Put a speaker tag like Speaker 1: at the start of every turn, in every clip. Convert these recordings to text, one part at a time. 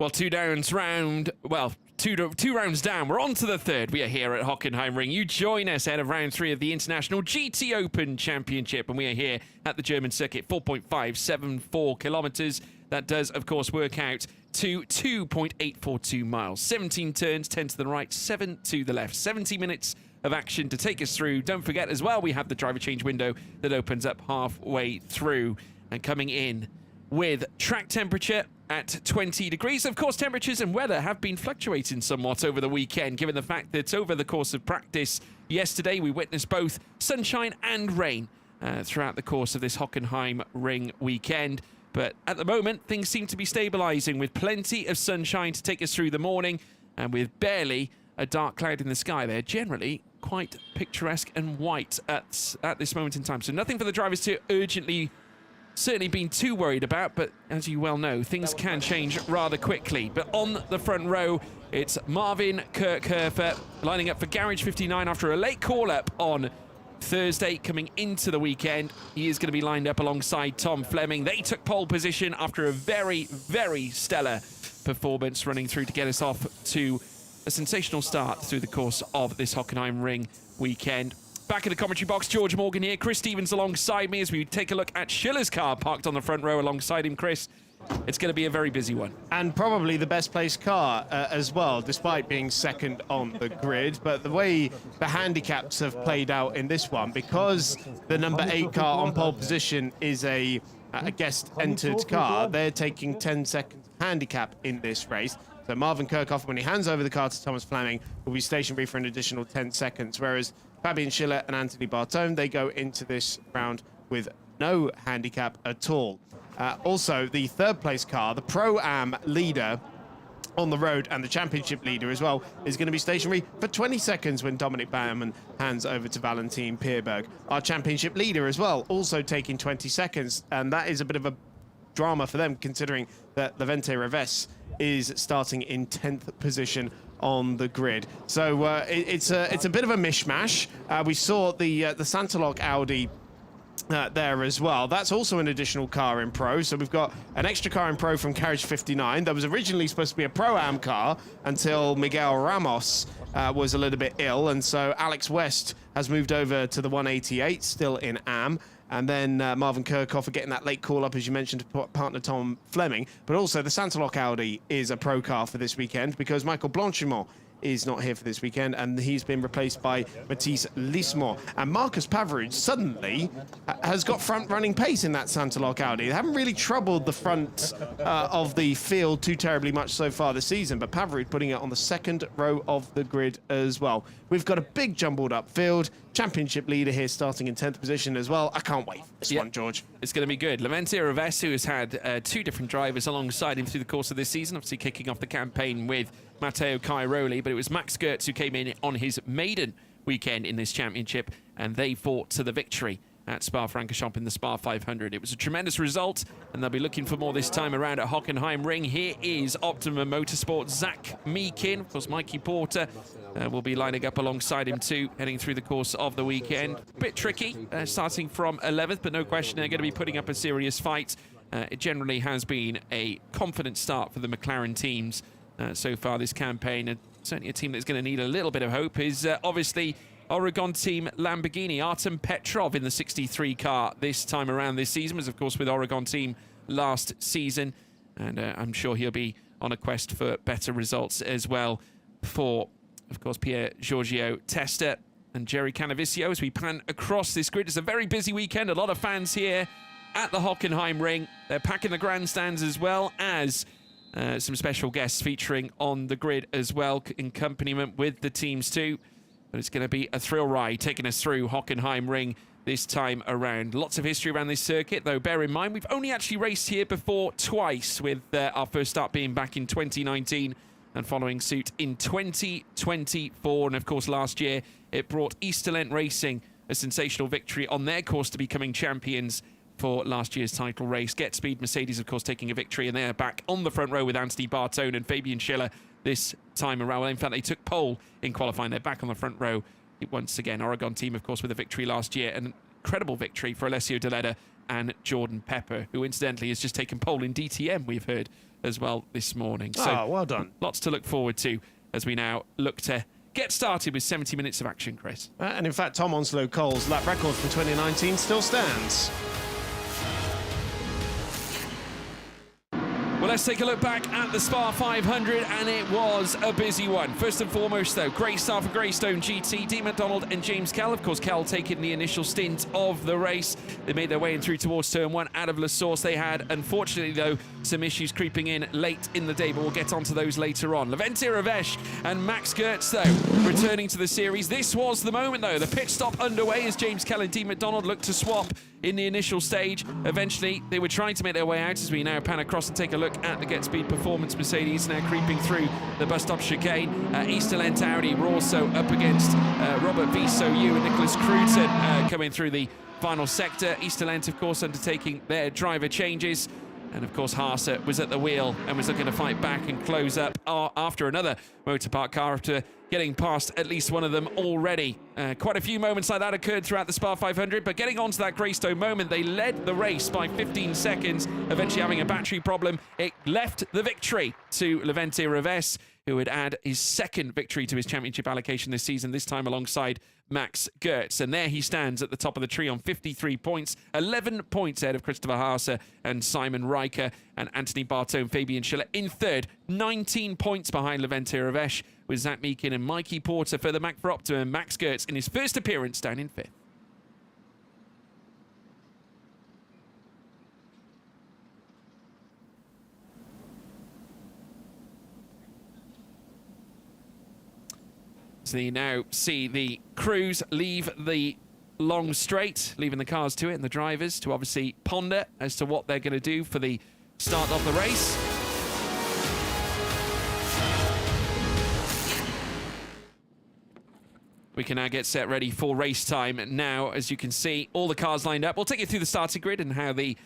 Speaker 1: Well, two rounds down. We're on to the third. We are here at Hockenheimring. You join us ahead of round 3 of the International GT Open Championship, and we are here at the German circuit, 4.574 kilometres. That does, of course, work out to 2.842 miles. 17 turns, 10 to the right, 7 to the left. 70 minutes of action to take us through. Don't forget as well, we have the driver change window that opens up halfway through. And coming in with track temperature at 20 degrees. Of course, temperatures and weather have been fluctuating somewhat over the weekend, given the fact that over the course of practice yesterday, we witnessed both sunshine and rain throughout the course of this Hockenheimring weekend. But at the moment, things seem to be stabilising with plenty of sunshine to take us through the morning and with barely a dark cloud in the sky. They're generally quite picturesque and white at this moment in time. So nothing for the drivers to urgently certainly been too worried about, but as you well know, things can change rather quickly. But on the front row, it's Marvin Kirchhofer lining up for Garage 59 after a late call-up on Thursday coming into the weekend. He is going to be lined up alongside Tom Fleming. They took pole position after a very, very stellar performance running through to get us off to a sensational start through the course of this Hockenheimring weekend. Back in the commentary box, George Morgan here. Chris Stevens alongside me as we take a look at Schiller's car parked on the front row alongside him. Chris, it's going to be a very busy one.
Speaker 2: And probably the best placed car as well, despite being second on the grid. But the way the handicaps have played out in this one, because the number 8 car on pole position is a guest-entered car, they're taking 10 seconds handicap in this race. So Marvin Kirchhofer, when he hands over the car to Thomas Fleming, will be stationary for an additional 10 seconds, whereas Fabian Schiller and Anthony Bartone, they go into this round with no handicap at all. Also, the third place car, the Pro-Am leader on the road and the championship leader as well, is going to be stationary for 20 seconds when Dominic Baumann hands over to Valentin Pierberg. Our championship leader as well, also taking 20 seconds, and that is a bit of a drama for them, considering that Levente Reves is starting in 10th position on the grid. So it's a bit of a mishmash. We saw the Santaloc Audi there as well. That's also an additional car in Pro. So we've got an extra car in Pro from Garage 59. That was originally supposed to be a Pro-Am car until Miguel Ramos was a little bit ill. And so Alex West has moved over to the 188, still in Am. And then Marvin Kirchhofer getting that late call-up, as you mentioned, to partner Tom Fleming. But also the Santaloc Audi is a Pro car for this weekend because Michael Blanchimont is not here for this weekend, and he's been replaced by Matisse Lismore. And Marcus Paveruj suddenly has got front-running pace in that Santaloc Audi. They haven't really troubled the front of the field too terribly much so far this season, but Paveruj putting it on the second row of the grid as well. We've got a big jumbled-up field. Championship leader here starting in 10th position as well. I can't wait for this one, George.
Speaker 1: It's going to be good. Levente Reves, who has had 2 different drivers alongside him through the course of this season, obviously kicking off the campaign with Matteo Cairoli, but it was Max Gertz who came in on his maiden weekend in this championship, and they fought to the victory at Spa-Francorchamps in the Spa 500. It was a tremendous result, and they'll be looking for more this time around at Hockenheimring. Here is Optimum Motorsport, Zach Meakin. Of course, Mikey Porter will be lining up alongside him too, heading through the course of the weekend. Bit tricky, starting from 11th, but no question they're going to be putting up a serious fight. It generally has been a confident start for the McLaren teams so far this campaign, and certainly a team that's going to need a little bit of hope is obviously Oregon team Lamborghini. Artem Petrov in the 63 car this time around this season was, of course, with Oregon team last season, and I'm sure he'll be on a quest for better results as well for, of course, Pierre Giorgio Testa and Jerry Canavicio as we pan across this grid. It's a very busy weekend, a lot of fans here at the Hockenheimring. They're packing the grandstands as well as some special guests featuring on the grid as well, in accompaniment with the teams too. But it's going to be a thrill ride taking us through Hockenheimring this time around. Lots of history around this circuit, though bear in mind we've only actually raced here before twice, with our first start being back in 2019 and following suit in 2024. And of course last year it brought Easterlent Racing a sensational victory on their course to becoming champions for last year's title race. Get Speed Mercedes, of course, taking a victory, and they're back on the front row with Anthony Bartone and Fabian Schiller this time around. Well, in fact, they took pole in qualifying. They're back on the front row once again. Oregon team, of course, with a victory last year. An incredible victory for Alessio Deleda and Jordan Pepper, who incidentally has just taken pole in DTM, we've heard as well this morning.
Speaker 2: So well done.
Speaker 1: Lots to look forward to as we now look to get started with 70 minutes of action, Chris.
Speaker 2: And in fact, Tom Onslow-Cole's lap record from 2019 still stands.
Speaker 1: Well, let's take a look back at the Spa 500, and it was a busy one. First and foremost, though, great start for Greystone GT, Dean McDonald and James Kell. Of course, Kell taking the initial stint of the race. They made their way in through towards turn 1 out of La Source. They had, unfortunately, though, some issues creeping in late in the day, but we'll get onto those later on. Leventia Ravesh and Max Gertz, though, returning to the series. This was the moment, though. The pit stop underway as James Kell and Dean McDonald looked to swap in the initial stage. Eventually, they were trying to make their way out as we now pan across and take a look at the Get Speed Performance Mercedes now creeping through the bus stop chicane. Easterlent Audi were also up against Robert Visoyu and Nicholas Cruton coming through the final sector. Easterlent, of course, undertaking their driver changes. And of course, Haase was at the wheel and was looking to fight back and close up after another motorpark car after getting past at least one of them already. Quite a few moments like that occurred throughout the Spa 500, but getting onto that Greystone moment, they led the race by 15 seconds, eventually having a battery problem. It left the victory to Leventia Ravesh, who would add his second victory to his championship allocation this season, this time alongside Max Gertz. And there he stands at the top of the tree on 53 points, 11 points ahead of Christopher Haase and Simon Riker, and Anthony Barteau and Fabian Schiller in third, 19 points behind Leventia Ravesh, with Zach Meakin and Mikey Porter further back for Optima, and Max Gertz in his first appearance down in fifth. So you now see the crews leave the long straight, leaving the cars to it and the drivers to obviously ponder as to what they're going to do for the start of the race. We can now get set ready for race time. Now, as you can see, all the cars lined up. We'll take you through the starting grid and how the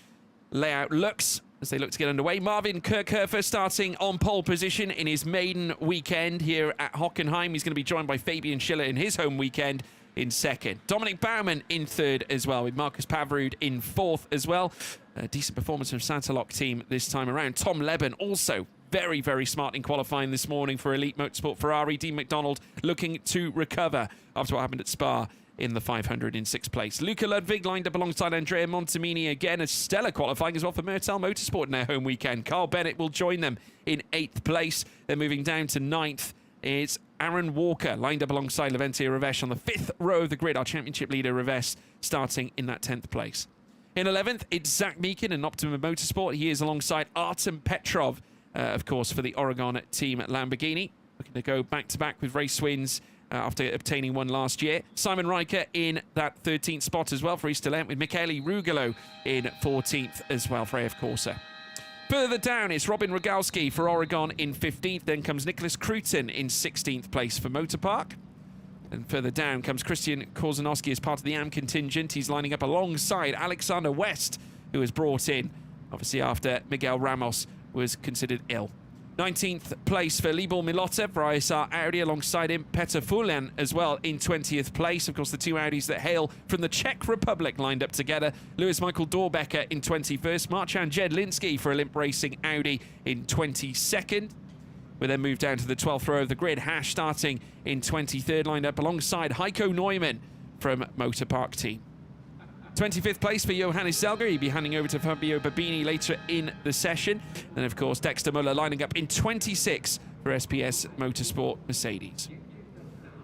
Speaker 1: layout looks as they look to get underway. Marvin Kirchhofer starting on pole position in his maiden weekend here at Hockenheim. He's going to be joined by Fabian Schiller in his home weekend in second. Dominic Baumann in third as well, with Marcus Pavrud in fourth as well. A decent performance from Santaloc team this time around. Tom Leben also very, very smart in qualifying this morning for Elite Motorsport Ferrari. Dean McDonald looking to recover after what happened at Spa in the 500 in sixth place. Luca Ludwig lined up alongside Andrea Montemini again. A stellar qualifying as well for Mertel Motorsport in their home weekend. Carl Bennett will join them in 8th place. Then moving down to 9th is Aaron Walker, lined up alongside Leventia Ravesh on the 5th row of the grid. Our championship leader, Ravesh, starting in that 10th place. In 11th, it's Zach Meakin and Optima Motorsport. He is alongside Artem Petrov, of course, for the Oregon team at Lamborghini. Looking to go back-to-back with race wins after obtaining one last year. Simon Riker in that 13th spot as well for Easterlent, with Michele Rugolo in 14th as well for AF Corsa. Further down, it's Robin Rogalski for Oregon in 15th. Then comes Nicholas Cruton in 16th place for Motorpark. And further down comes Christian Korzanowski as part of the AM contingent. He's lining up alongside Alexander West, who was brought in, obviously, after Miguel Ramos was considered ill. 19th place for Libor Milota for ISR Audi, alongside him Petr Fulian as well in 20th place. Of course, the two Audis that hail from the Czech Republic lined up together. Lewis Michael Dorbecker in 21st. Marcin Jedlinski for Olymp Racing Audi in 22nd. We then move down to the 12th row of the grid. Hash starting in 23rd, lined up alongside Heiko Neumann from Motorpark team. 25th place for Johannes Zelger. He'll be handing over to Fabio Babini later in the session. Then, of course, Dexter Muller lining up in 26 for SPS Motorsport Mercedes.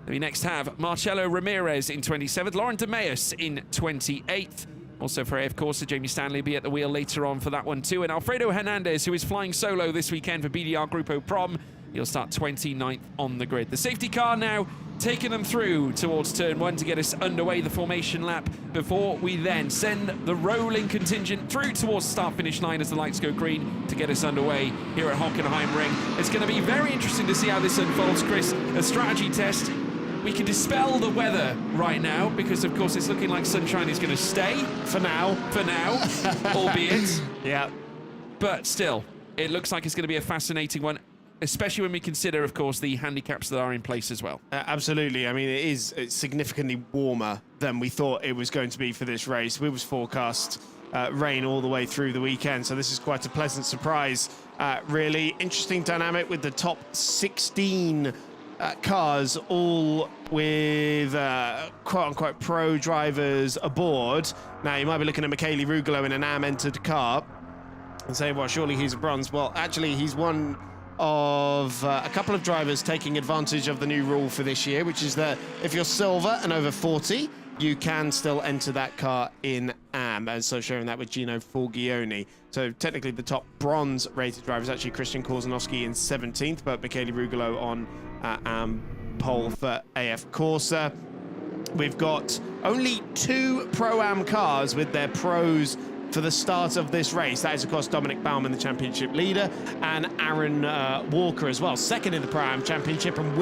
Speaker 1: We next have Marcelo Ramirez in 27th, Lauren De Meus in 28th. Also for AF Corsa, Jamie Stanley will be at the wheel later on for that one too. And Alfredo Hernandez, who is flying solo this weekend for BDR Grupo Prom, he'll start 29th on the grid. The safety car now taking them through towards turn 1 to get us underway, the formation lap, before we then send the rolling contingent through towards the start-finish line as the lights go green to get us underway here at Hockenheimring. It's going to be very interesting to see how this unfolds, Chris. A strategy test. We can dispel the weather right now because, of course, it's looking like sunshine is going to stay.
Speaker 2: For now.
Speaker 1: For now, albeit.
Speaker 2: Yeah.
Speaker 1: But still, it looks like it's going to be a fascinating one, especially when we consider, of course, the handicaps that are in place as well.
Speaker 2: Absolutely. I mean, it's significantly warmer than we thought it was going to be for this race. We was forecast rain all the way through the weekend. So this is quite a pleasant surprise. Really interesting dynamic with the top 16 cars, all with quote-unquote pro drivers aboard. Now, you might be looking at Michele Rugolo in an AM-entered car and say, well, surely he's a bronze. Well, actually, he's one of a couple of drivers taking advantage of the new rule for this year, which is that if you're silver and over 40, you can still enter that car in AM, and so showing that with Gino Forgione. So technically the top bronze rated driver is actually Christian Korzanowski in 17th, but Michele Rugolo on AM pole for AF Corsa. We've got only 2 Pro-Am cars with their pros for the start of this race. That is, of course, Dominic Baumann, the championship leader, and Aaron Walker as well, second in the Pro-Am championship and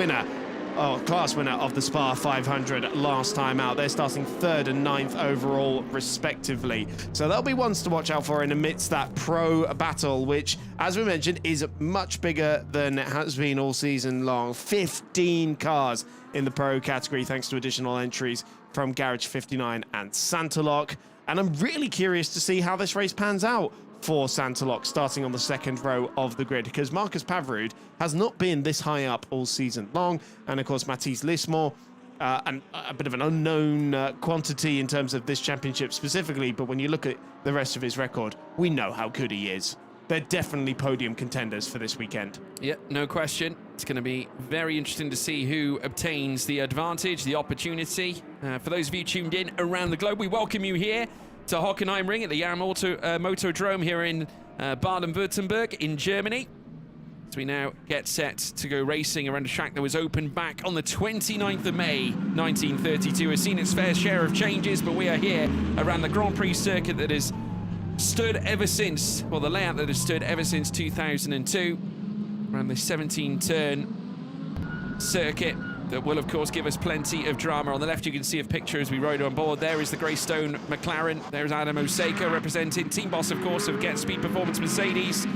Speaker 2: class winner of the Spa 500 last time out. They're starting 3rd and 9th overall, respectively. So there'll be ones to watch out for in amidst that pro battle, which, as we mentioned, is much bigger than it has been all season long. 15 cars in the pro category, thanks to additional entries from Garage 59 and Santalock. And I'm really curious to see how this race pans out for Santalock, starting on the 2nd row of the grid, because Marcus Pavrud has not been this high up all season long. And of course, Mathis Lismore, and a bit of an unknown quantity in terms of this championship specifically. But when you look at the rest of his record, we know how good he is. They're definitely podium contenders for this weekend.
Speaker 1: Yeah, no question. It's going to be very interesting to see who obtains the advantage, the opportunity. For those of you tuned in around the globe, we welcome you here to Hockenheimring at the Yam Motodrome here in Baden-Württemberg in Germany. So we now get set to go racing around a track that was opened back on the 29th of May, 1932. Has seen its fair share of changes, but we are here around the Grand Prix circuit that has stood ever since, well, the layout that has stood ever since 2002, around the 17-turn circuit that will, of course, give us plenty of drama. On the left, you can see a picture as we rode on board. There is the Greystone McLaren. There's Adam Osaka representing, team boss, of course, of Get Speed Performance Mercedes.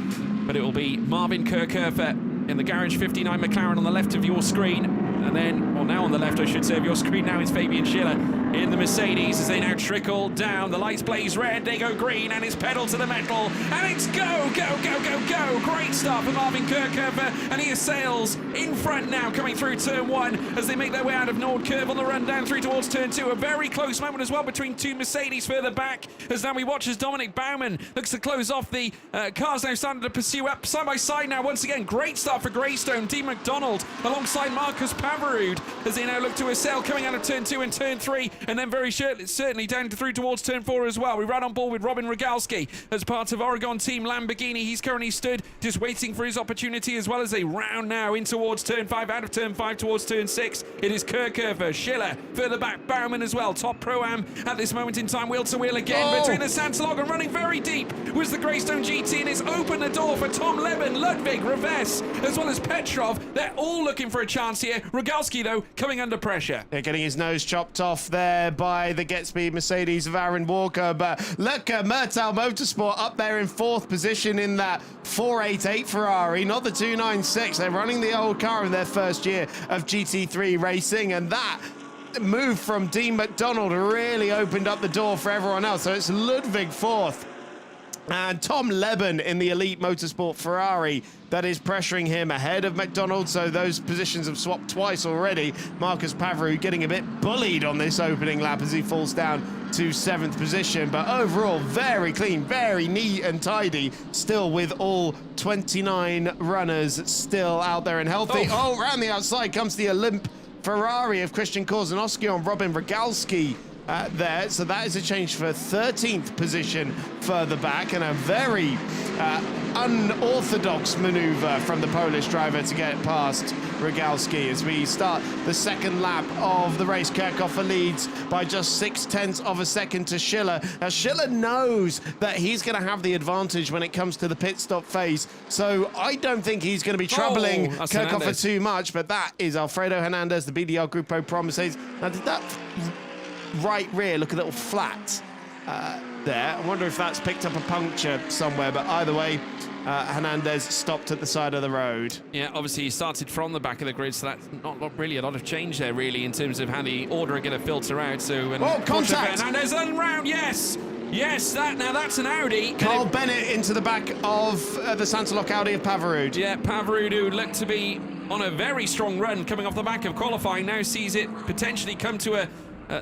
Speaker 1: But it will be Marvin Kirchhofer in the Garage 59 McLaren on the left of your screen. And then, well, now on the left, I should say, of your screen now is Fabian Schiller in the Mercedes as they now trickle down. The lights blaze red, they go green, and it's pedal to the metal. And it's go, go, go, go, go. Great start for Marvin Kirchhofer, and he sails in front now, coming through turn 1 as they make their way out of Nord Curve on the run down through towards turn 2. A very close moment as well between 2 Mercedes further back, as now we watch as Dominic Baumann looks to close off the cars now starting to pursue up side by side now. Once again, great start for Greystone. Dean McDonald alongside Marcus Pavrud as they now look to assail coming out of turn 2 and turn 3, and then very certainly down through towards turn 4 as well. We ran on board with Robin Rogalski as part of Oregon Team Lamborghini. He's currently stood just waiting for his opportunity, as well as they round now in towards turn 5, out of turn 5 towards turn 6. It is Kirchhofer, Schiller, further back Baumann as well. Top Pro-Am at this moment in time, wheel to wheel again between the Santalock, and running very deep was the Greystone GT, and it's opened the door for Tom Leben, Ludwig, Reves, as well as Petrov. They're all looking for a chance here. Rogalski, though, coming under pressure.
Speaker 2: They're getting his nose chopped off there by the Get Speed Mercedes of Aaron Walker, but look at Murtal Motorsport up there in 4th position in that 488 Ferrari, not the 296. They're running the old car in their first year of GT3 racing, and that move from Dean McDonald really opened up the door for everyone else. So it's Ludwig 4th and Tom Leben in the Elite Motorsport Ferrari that is pressuring him ahead of McDonald. So those positions have swapped twice already. Marcus Pavrud getting a bit bullied on this opening lap as he falls down to 7th position. But overall, very clean, very neat and tidy, still with all 29 runners still out there and healthy. Oh, around the outside comes the Olymp Ferrari of Christian Korzanowski on Robin Rogalski there. So that is a change for 13th position further back, and a very unorthodox maneuver from the Polish driver to get past Rogalski as we start the 2nd lap of the race. Kirchhofer leads by just 0.6 of a second to Schiller. Now, Schiller knows that he's going to have the advantage when it comes to the pit stop phase, so I don't think he's going to be troubling Kirchhofer too much, but that is Alfredo Hernandez, the BDR Grupo Promises. Now, did that right rear look a little flat there? I wonder if that's picked up a puncture somewhere, but either way, Hernandez stopped at the side of the road.
Speaker 1: Yeah, obviously he started from the back of the grid, so that's not really a lot of change there, really, in terms of how the order are going to filter out. So,
Speaker 2: contact!
Speaker 1: Hernandez and round, yes! Yes, that's an Audi.
Speaker 2: Carl Bennett into the back of the Santalok Audi of Pavarud.
Speaker 1: Yeah, Pavarud, who looked to be on a very strong run coming off the back of qualifying, now sees it potentially come to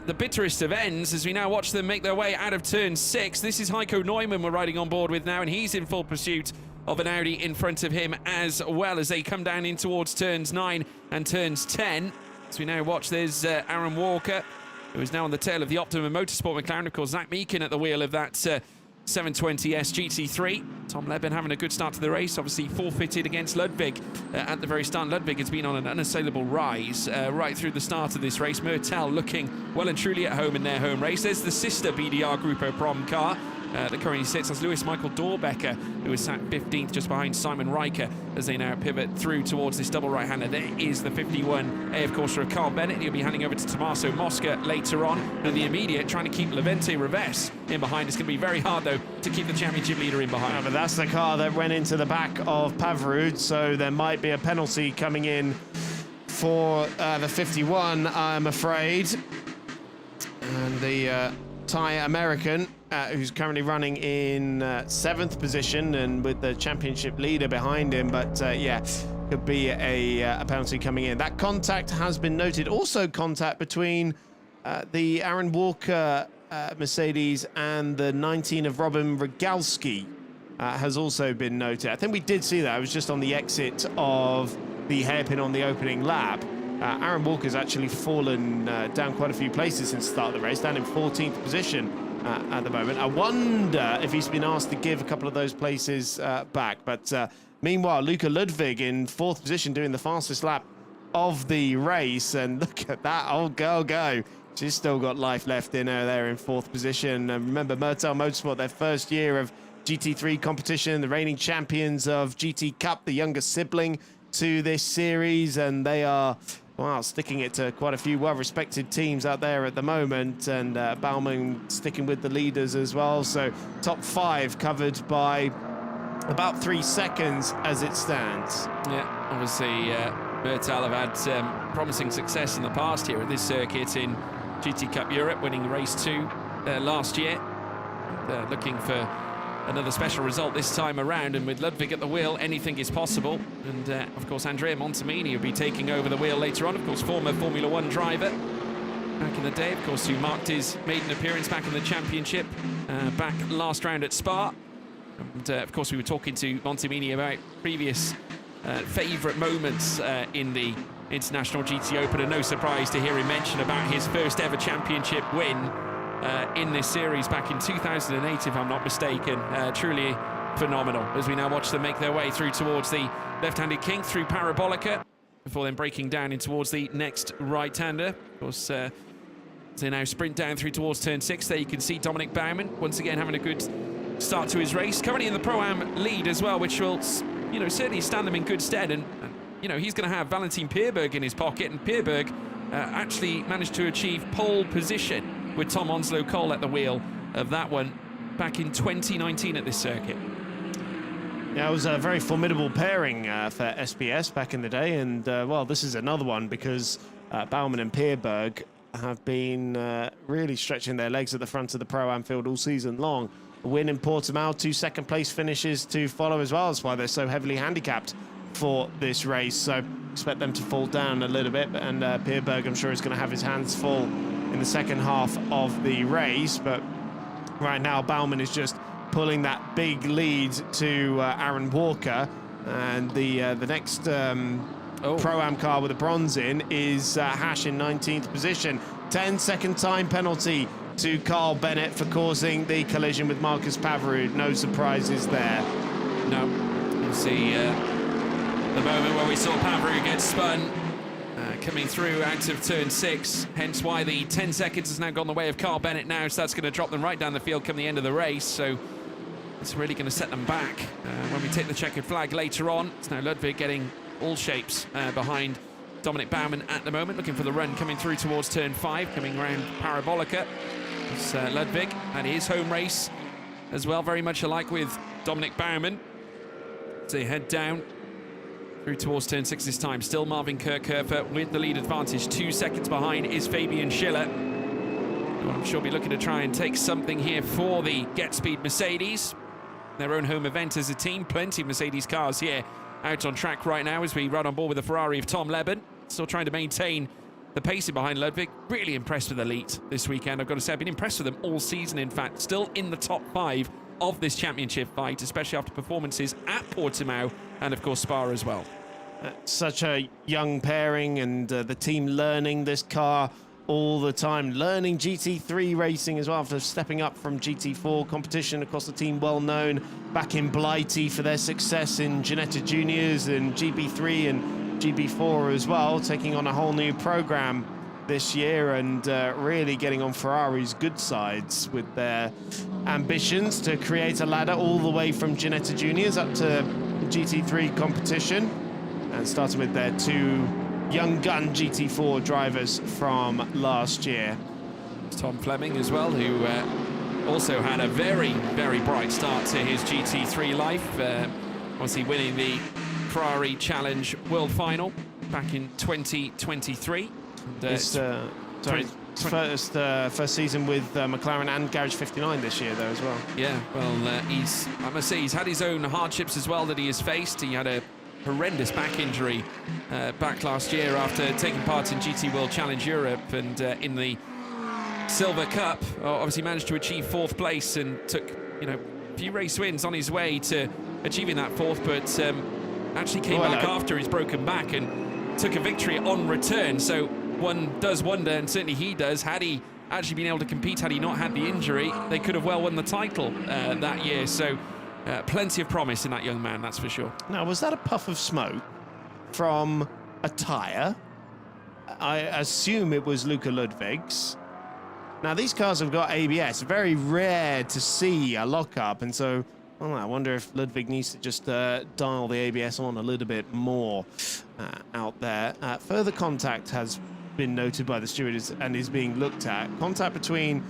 Speaker 1: the bitterest of ends as we now watch them make their way out of turn 6. This is Heiko Neumann we're riding on board with now, and he's in full pursuit of an Audi in front of him as well as they come down in towards turns 9 and turns 10. As we now watch, there's Aaron Walker, who is now on the tail of the Optimum Motorsport McLaren. Of course, Zach Meakin at the wheel of that 720S GT3. Tom Leben having a good start to the race, obviously forfeited against Ludwig at the very start. Ludwig has been on an unassailable rise right through the start of this race. Mertel looking well and truly at home in their home race. There's the sister BDR Grupo Prom car that currently sits as Lewis Michael Dorbecker, who is sat 15th just behind Simon Riker as they now pivot through towards this double right-hander. There is the 51A, of course, of Carl Bennett. He'll be handing over to Tommaso Mosca later on. And the immediate, trying to keep Levente Reves in behind. It's going to be very hard, though, to keep the championship leader in behind.
Speaker 2: But that's the car that went into the back of Pavarud, so there might be a penalty coming in for the 51, I'm afraid. And the Thai American, who's currently running in 7th position and with the championship leader behind him, but yeah, could be a penalty coming in. That contact has been noted. Also contact between the Aaron Walker Mercedes and the 19 of Robin Rogalski has also been noted. I think we did see that. I was just on the exit of the hairpin on the opening lap. Aaron Walker's actually fallen down quite a few places since the start of the race, down in 14th position at the moment. I wonder if he's been asked to give a couple of those places back. But meanwhile, Luca Ludwig in 4th position doing the fastest lap of the race. And look at that old girl go. She's still got life left in her there in 4th position. And remember, Mertel Motorsport, their first year of GT3 competition, the reigning champions of GT Cup, the younger sibling to this series. And they are, wow, sticking it to quite a few well-respected teams out there at the moment. And Baumann sticking with the leaders as well. So top 5 covered by about 3 seconds as it stands.
Speaker 1: Yeah, obviously, Mertel have had promising success in the past here at this circuit in GT Cup Europe, winning race 2 last year. Looking for another special result this time around, and with Ludwig at the wheel, anything is possible. And of course, Andrea Montemini will be taking over the wheel later on. Of course, former Formula 1 driver back in the day, of course, who marked his maiden appearance back in the championship back last round at Spa. And of course, we were talking to Montemini about previous favourite moments in the International GT Open, and no surprise to hear him mention about his first ever championship win in this series back in 2008, if I'm not mistaken. Truly phenomenal as we now watch them make their way through towards the left-handed king through Parabolica before then breaking down in towards the next right-hander. Of course, they now sprint down through towards turn 6. There you can see Dominic Baumann once again having a good start to his race, currently in the Pro-Am lead as well, which will, you know, certainly stand them in good stead. And you know, he's going to have Valentin Pierberg in his pocket, and Pierberg actually managed to achieve pole position with Tom Onslow Cole at the wheel of that one back in 2019 at this circuit.
Speaker 2: Yeah, it was a very formidable pairing for SPS back in the day, and well, this is another one because Baumann and Pierberg have been really stretching their legs at the front of the Pro-Am field all season long. A win in Portimao, 2 second-place finishes to follow as well. That's why they're so heavily handicapped for this race, so expect them to fall down a little bit. And Pierberg, I'm sure, is going to have his hands full in the second half of the race, but right now Baumann is just pulling that big lead to Aaron Walker, and the next Pro-Am car with a bronze in is Hash in 19th position. 10-second time penalty to Carl Bennett for causing the collision with Marcus Pavarud. No surprises there.
Speaker 1: No. You'll see the moment where we saw Pavarud get spun coming through out of turn 6, hence why the 10 seconds has now gone the way of Carl Bennett now, so that's going to drop them right down the field come the end of the race. So it's really going to set them back when we take the checkered flag later on. It's now Ludwig getting all shapes behind Dominic Baumann at the moment, looking for the run coming through towards turn 5, coming around Parabolica. It's Ludwig and his home race as well, very much alike with Dominic Baumann. So they head down through towards turn 6 this time. Still Marvin Kirchhofer with the lead advantage. 2 seconds behind is Fabian Schiller. I'm sure be looking to try and take something here for the Get Speed Mercedes. Their own home event as a team. Plenty of Mercedes cars here out on track right now as we run on board with the Ferrari of Tom Leben. Still trying to maintain the pacing behind Ludwig. Really impressed with Elite this weekend. I've got to say, I've been impressed with them all season, in fact. Still in the top 5 of this championship fight, especially after performances at Portimao and, of course, Spa as well.
Speaker 2: Such a young pairing, and the team learning this car all the time, learning GT3 racing as well after stepping up from GT4 competition. Of course, the team well known back in Blighty for their success in Ginetta Juniors and GB3 and GB4 as well, taking on a whole new program this year and really getting on Ferrari's good sides with their ambitions to create a ladder all the way from Ginetta Juniors up to GT3 competition, and starting with their 2 young gun GT4 drivers from last year.
Speaker 1: Tom Fleming as well, who also had a very, very bright start to his GT3 life. Obviously winning the Ferrari Challenge World Final back in 2023. First season with McLaren and Garage 59 this year, though, as well. Yeah, well, I must say, he's had his own hardships as well that he has faced. He had a horrendous back injury back last year after taking part in GT World Challenge Europe, and in the Silver Cup obviously managed to achieve 4th place and took a few race wins on his way to achieving that 4th, but actually came back after his broken back and took a victory on return. So one does wonder, and certainly he does, had he actually been able to compete, had he not had the injury, they could have well won the title that year. So plenty of promise in that young man, that's for sure.
Speaker 2: Now, was that a puff of smoke from a tyre? I assume it was Luca Ludwig's. Now, these cars have got ABS. Very rare to see a lockup, and so I wonder if Ludwig needs to just dial the ABS on a little bit more out there. Further contact has been noted by the stewards and is being looked at. Contact between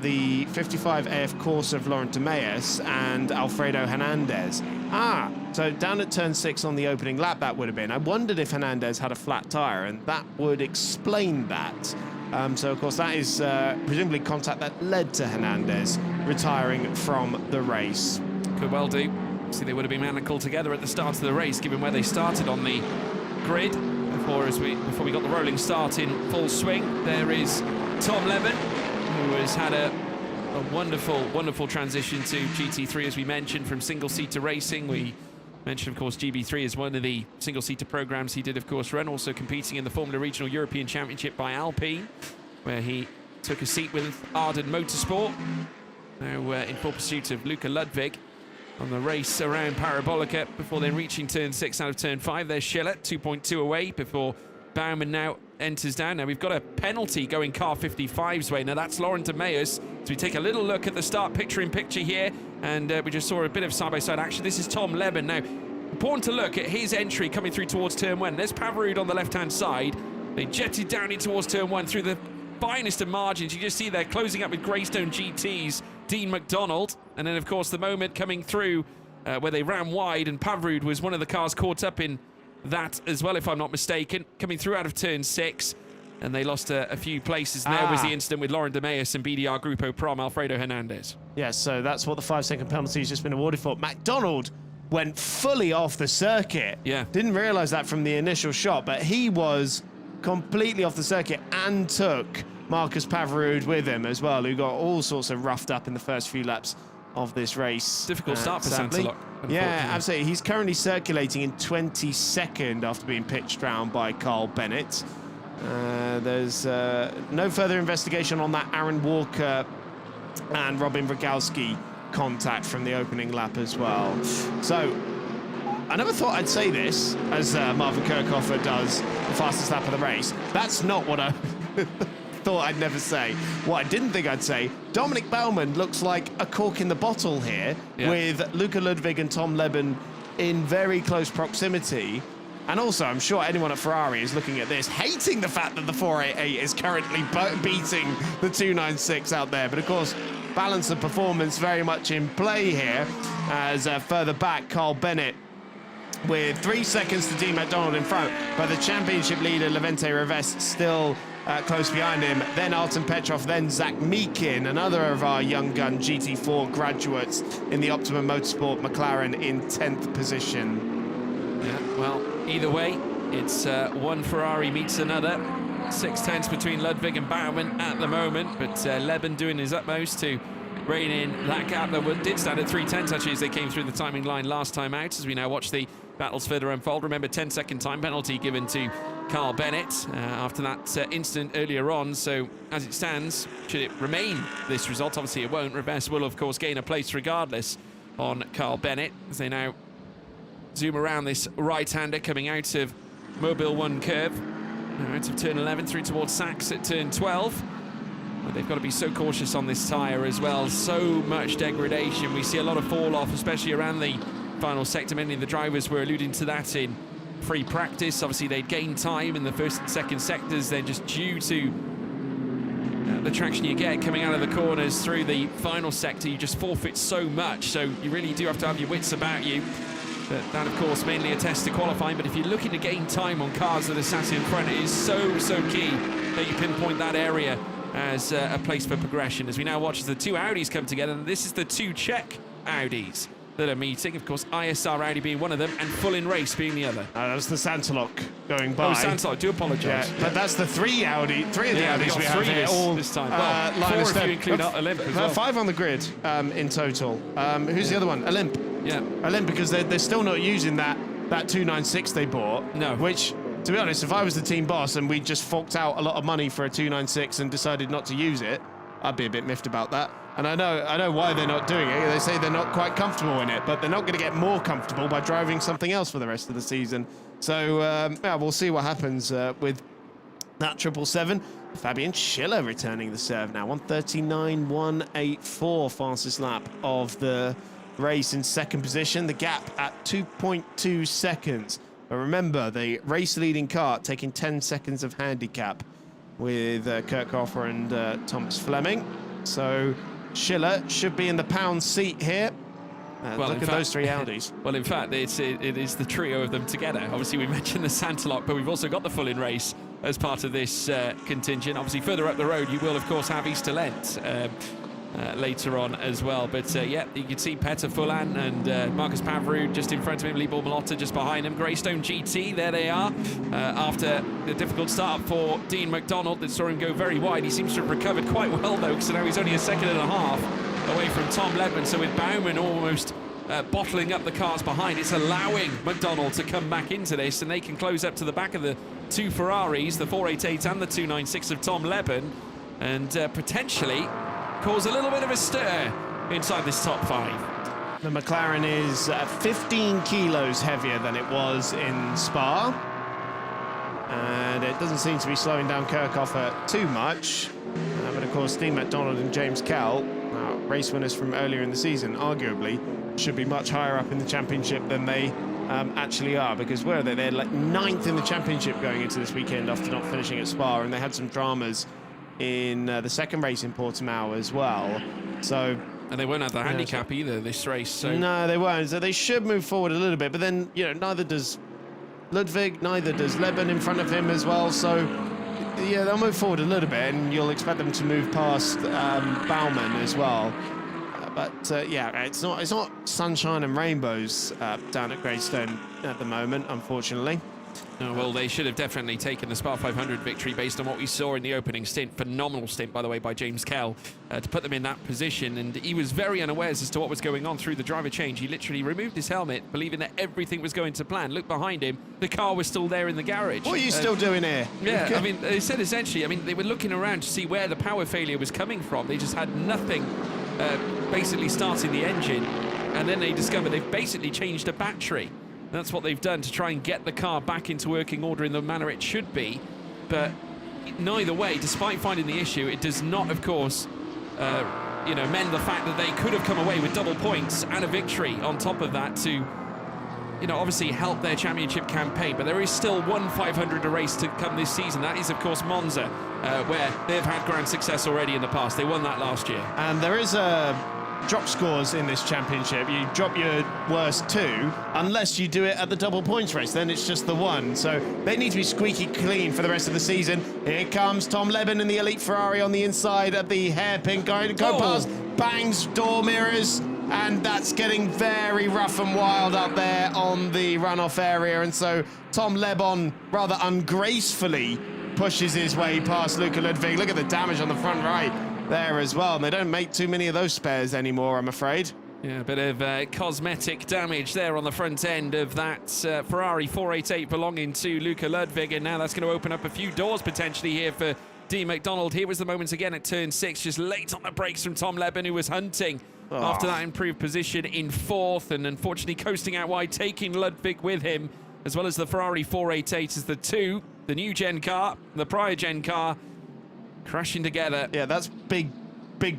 Speaker 2: the 55 AF Corse of Laurent Demeus and Alfredo Hernandez. So down at turn 6 on the opening lap, that would have been. I wondered if Hernandez had a flat tyre, and that would explain that. So, of course, that is presumably contact that led to Hernandez retiring from the race.
Speaker 1: Could well do. See, they would have been manacled together at the start of the race, given where they started on the grid before we got the rolling start in full swing. There is Tom Leben, who has had a wonderful, wonderful transition to GT3, as we mentioned, from single-seater racing. We mentioned, of course, GB3 is one of the single-seater programs he did, of course, run, also competing in the Formula Regional European Championship by Alpine, where he took a seat with Arden Motorsport. Now in full pursuit of Luca Ludwig on the race around Parabolica before then reaching turn 6 out of turn 5. There's Schiller, 2.2 away before Baumann now enters down. Now we've got a penalty going car 55's way. Now that's Laurent Demeus. So we take a little look at the start picture-in-picture here, and we just saw a bit of side-by-side action. This is Tom Leben. Now, important to look at his entry coming through towards turn 1. There's Pavarud on the left-hand side. They jetted down in towards turn 1 through the finest of margins. You just see they're closing up with Greystone GT's Dean McDonald. And then, of course, the moment coming through where they ran wide, and Pavarud was one of the cars caught up in that as well, if I'm not mistaken, coming through out of turn 6, and they lost a few places. And there was the incident with Laurent Demeus and BDR Grupo Prom, Alfredo Hernandez. Yes, so that's what the 5-second penalty has just been awarded for. McDonald went fully off the circuit. Yeah. Didn't realise that from the initial shot, but he was completely off the circuit and took Marcus Pavarud with him as well, who got all sorts of roughed up in the first few laps of this race. Difficult start for Santalok. Yeah, absolutely. He's currently circulating in 22nd after being pitched round by Carl Bennett. There's no further investigation on that Aaron Walker and Robin Rogalski contact from the opening lap as well. So, I never thought I'd say this, as Marvin Kirchhoffer does the fastest lap of the race. That's not what I thought I'd never say. What I didn't think I'd say, Dominic Baumann looks like a cork in the bottle here, with Luca Ludwig and Tom Leben in very close proximity. And also, I'm sure anyone at Ferrari is looking at this, hating the fact that the 488 is currently beating the 296 out there. But of course, balance of performance very much in play here, as further back, Carl Bennett with 3 seconds to Dean McDonald in front, but the championship leader, Levente Revest, still
Speaker 2: close behind him. Then Artem Petrov, then Zach Meakin, another of our young gun GT4 graduates in the Optimum Motorsport McLaren in 10th position.
Speaker 1: Yeah, well, either way, it's one Ferrari meets another. 6/10 between Ludwig and Baumann at the moment, but Leben doing his utmost to rein in that gap that did stand at 3/10 actually as they came through the timing line last time out. As we now watch the battles further unfold, remember 10-second time penalty given to Carl Bennett after that incident earlier on. So as it stands, should it remain this result, obviously it won't, Rivest will of course gain a place regardless on Carl Bennett as they now zoom around this right-hander coming out of Mobile 1 curve. Out of turn 11 through towards Sachs at turn 12. But they've got to be so cautious on this tyre as well. So much degradation. We see a lot of fall off, especially around the final sector. Many of the drivers were alluding to that in free practice. Obviously, they'd gained time in the first and second sectors. Then just due to the traction you get coming out of the corners through the final sector, you just forfeit so much. So you really do have to have your wits about you. But that, of course, mainly attests to qualifying. But if you're looking to gain time on cars that are sat in front, it is so key that you pinpoint that area as a place for progression. As we now watch as the two Audis come together, and this is the two Czech Audis that are meeting. Of course, ISR Audi being one of them, and Full in Race being the other.
Speaker 2: That's the Santalok going by.
Speaker 1: Oh, Santalok, do apologise.
Speaker 2: Yeah, but that's the three of the Audis we have here. All
Speaker 1: this time. Well, four if you include Olymp as well.
Speaker 2: 5 on the grid in total. Who's the other one? Olymp.
Speaker 1: Yeah.
Speaker 2: Olymp, because they're still not using that 296 they bought.
Speaker 1: No.
Speaker 2: Which, to be honest, if I was the team boss and we just forked out a lot of money for a 296 and decided not to use it, I'd be a bit miffed about that. And I know why they're not doing it. They say they're not quite comfortable in it, but they're not going to get more comfortable by driving something else for the rest of the season. So, yeah, we'll see what happens with that 777. Fabian Schiller returning the serve now. 139.184, fastest lap of the race in second position. The gap at 2.2 seconds. But remember, the race-leading car taking 10 seconds of handicap with Kirchhofer and Thomas Fleming. So Schiller should be in the pound seat here. Look at those three Audis.
Speaker 1: Well, in fact, it is the trio of them together. Obviously, we mentioned the Santalok, but we've also got the Full in Race as part of this contingent. Obviously, further up the road, you will, of course, have Easter Lent later on as well. But yeah, you can see Petter Fullan and Marcus Pavrud just in front of him, Libor Malotta just behind him. Greystone GT, there they are. After the difficult start for Dean McDonald that saw him go very wide, he seems to have recovered quite well though, because now he's only a second and a half away from Tom Ledman. So with Baumann almost bottling up the cars behind, it's allowing McDonald to come back into this, and they can close up to the back of the two Ferraris, the 488 and the 296 of Tom Ledman, and potentially cause a little bit of a stir inside this top 5.
Speaker 2: The McLaren is 15 kilos heavier than it was in Spa, and it doesn't seem to be slowing down Kirchhofer too much. But of course, Dean McDonald and James Kell, race winners from earlier in the season, arguably should be much higher up in the championship than they actually are, because where are they? They're like 9th in the championship going into this weekend after not finishing at Spa, and they had some dramas in the second race in Portimao as well. So,
Speaker 1: and they won't have the handicap either this race. So
Speaker 2: no, they won't. So they should move forward a little bit, but then neither does Ludwig, neither does Leben in front of him as well. So yeah, they'll move forward a little bit, and you'll expect them to move past Baumann as well. But yeah, it's not sunshine and rainbows down at Greystone at the moment, unfortunately.
Speaker 1: No, well, they should have definitely taken the Spa 500 victory based on what we saw in the opening stint. Phenomenal stint, by the way, by James Kell to put them in that position. And he was very unawares as to what was going on through the driver change. He literally removed his helmet, believing that everything was going to plan. Looked behind him, the car was still there in the garage.
Speaker 2: What are you still doing here?
Speaker 1: Yeah, I mean, they said essentially, I mean, they were looking around to see where the power failure was coming from. They just had nothing basically starting the engine. And then they discovered they've basically changed a battery. That's what they've done to try and get the car back into working order in the manner it should be. But neither way, despite finding the issue, it does not, of course, mend the fact that they could have come away with double points and a victory on top of that to, obviously help their championship campaign. But there is still one 500 a race to come this season. That is, of course, Monza, where they've had grand success already in the past. They won that last year.
Speaker 2: And there is a drop scores in this championship. You drop your worst 2 unless you do it at the double points race. Then it's just the 1. So they need to be squeaky clean for the rest of the season. Here comes Tom Leben in the elite Ferrari on the inside at the hairpin. Go past, bangs door mirrors. And that's getting very rough and wild up there on the runoff area. And so Tom Lebon rather ungracefully pushes his way past Luca Ludwig. Look at the damage on the front right there as well. And they don't make too many of those spares anymore, I'm afraid.
Speaker 1: Yeah, a bit of cosmetic damage there on the front end of that Ferrari 488 belonging to Luca Ludwig. And now that's going to open up a few doors potentially here for Dean McDonald. Here was the moment again at turn 6, just late on the brakes from Tom Leben, who was hunting after that improved position in 4th, and unfortunately coasting out wide, taking Ludwig with him, as well as the Ferrari 488 as the new gen car, the prior gen car, crashing together.
Speaker 2: Yeah, that's big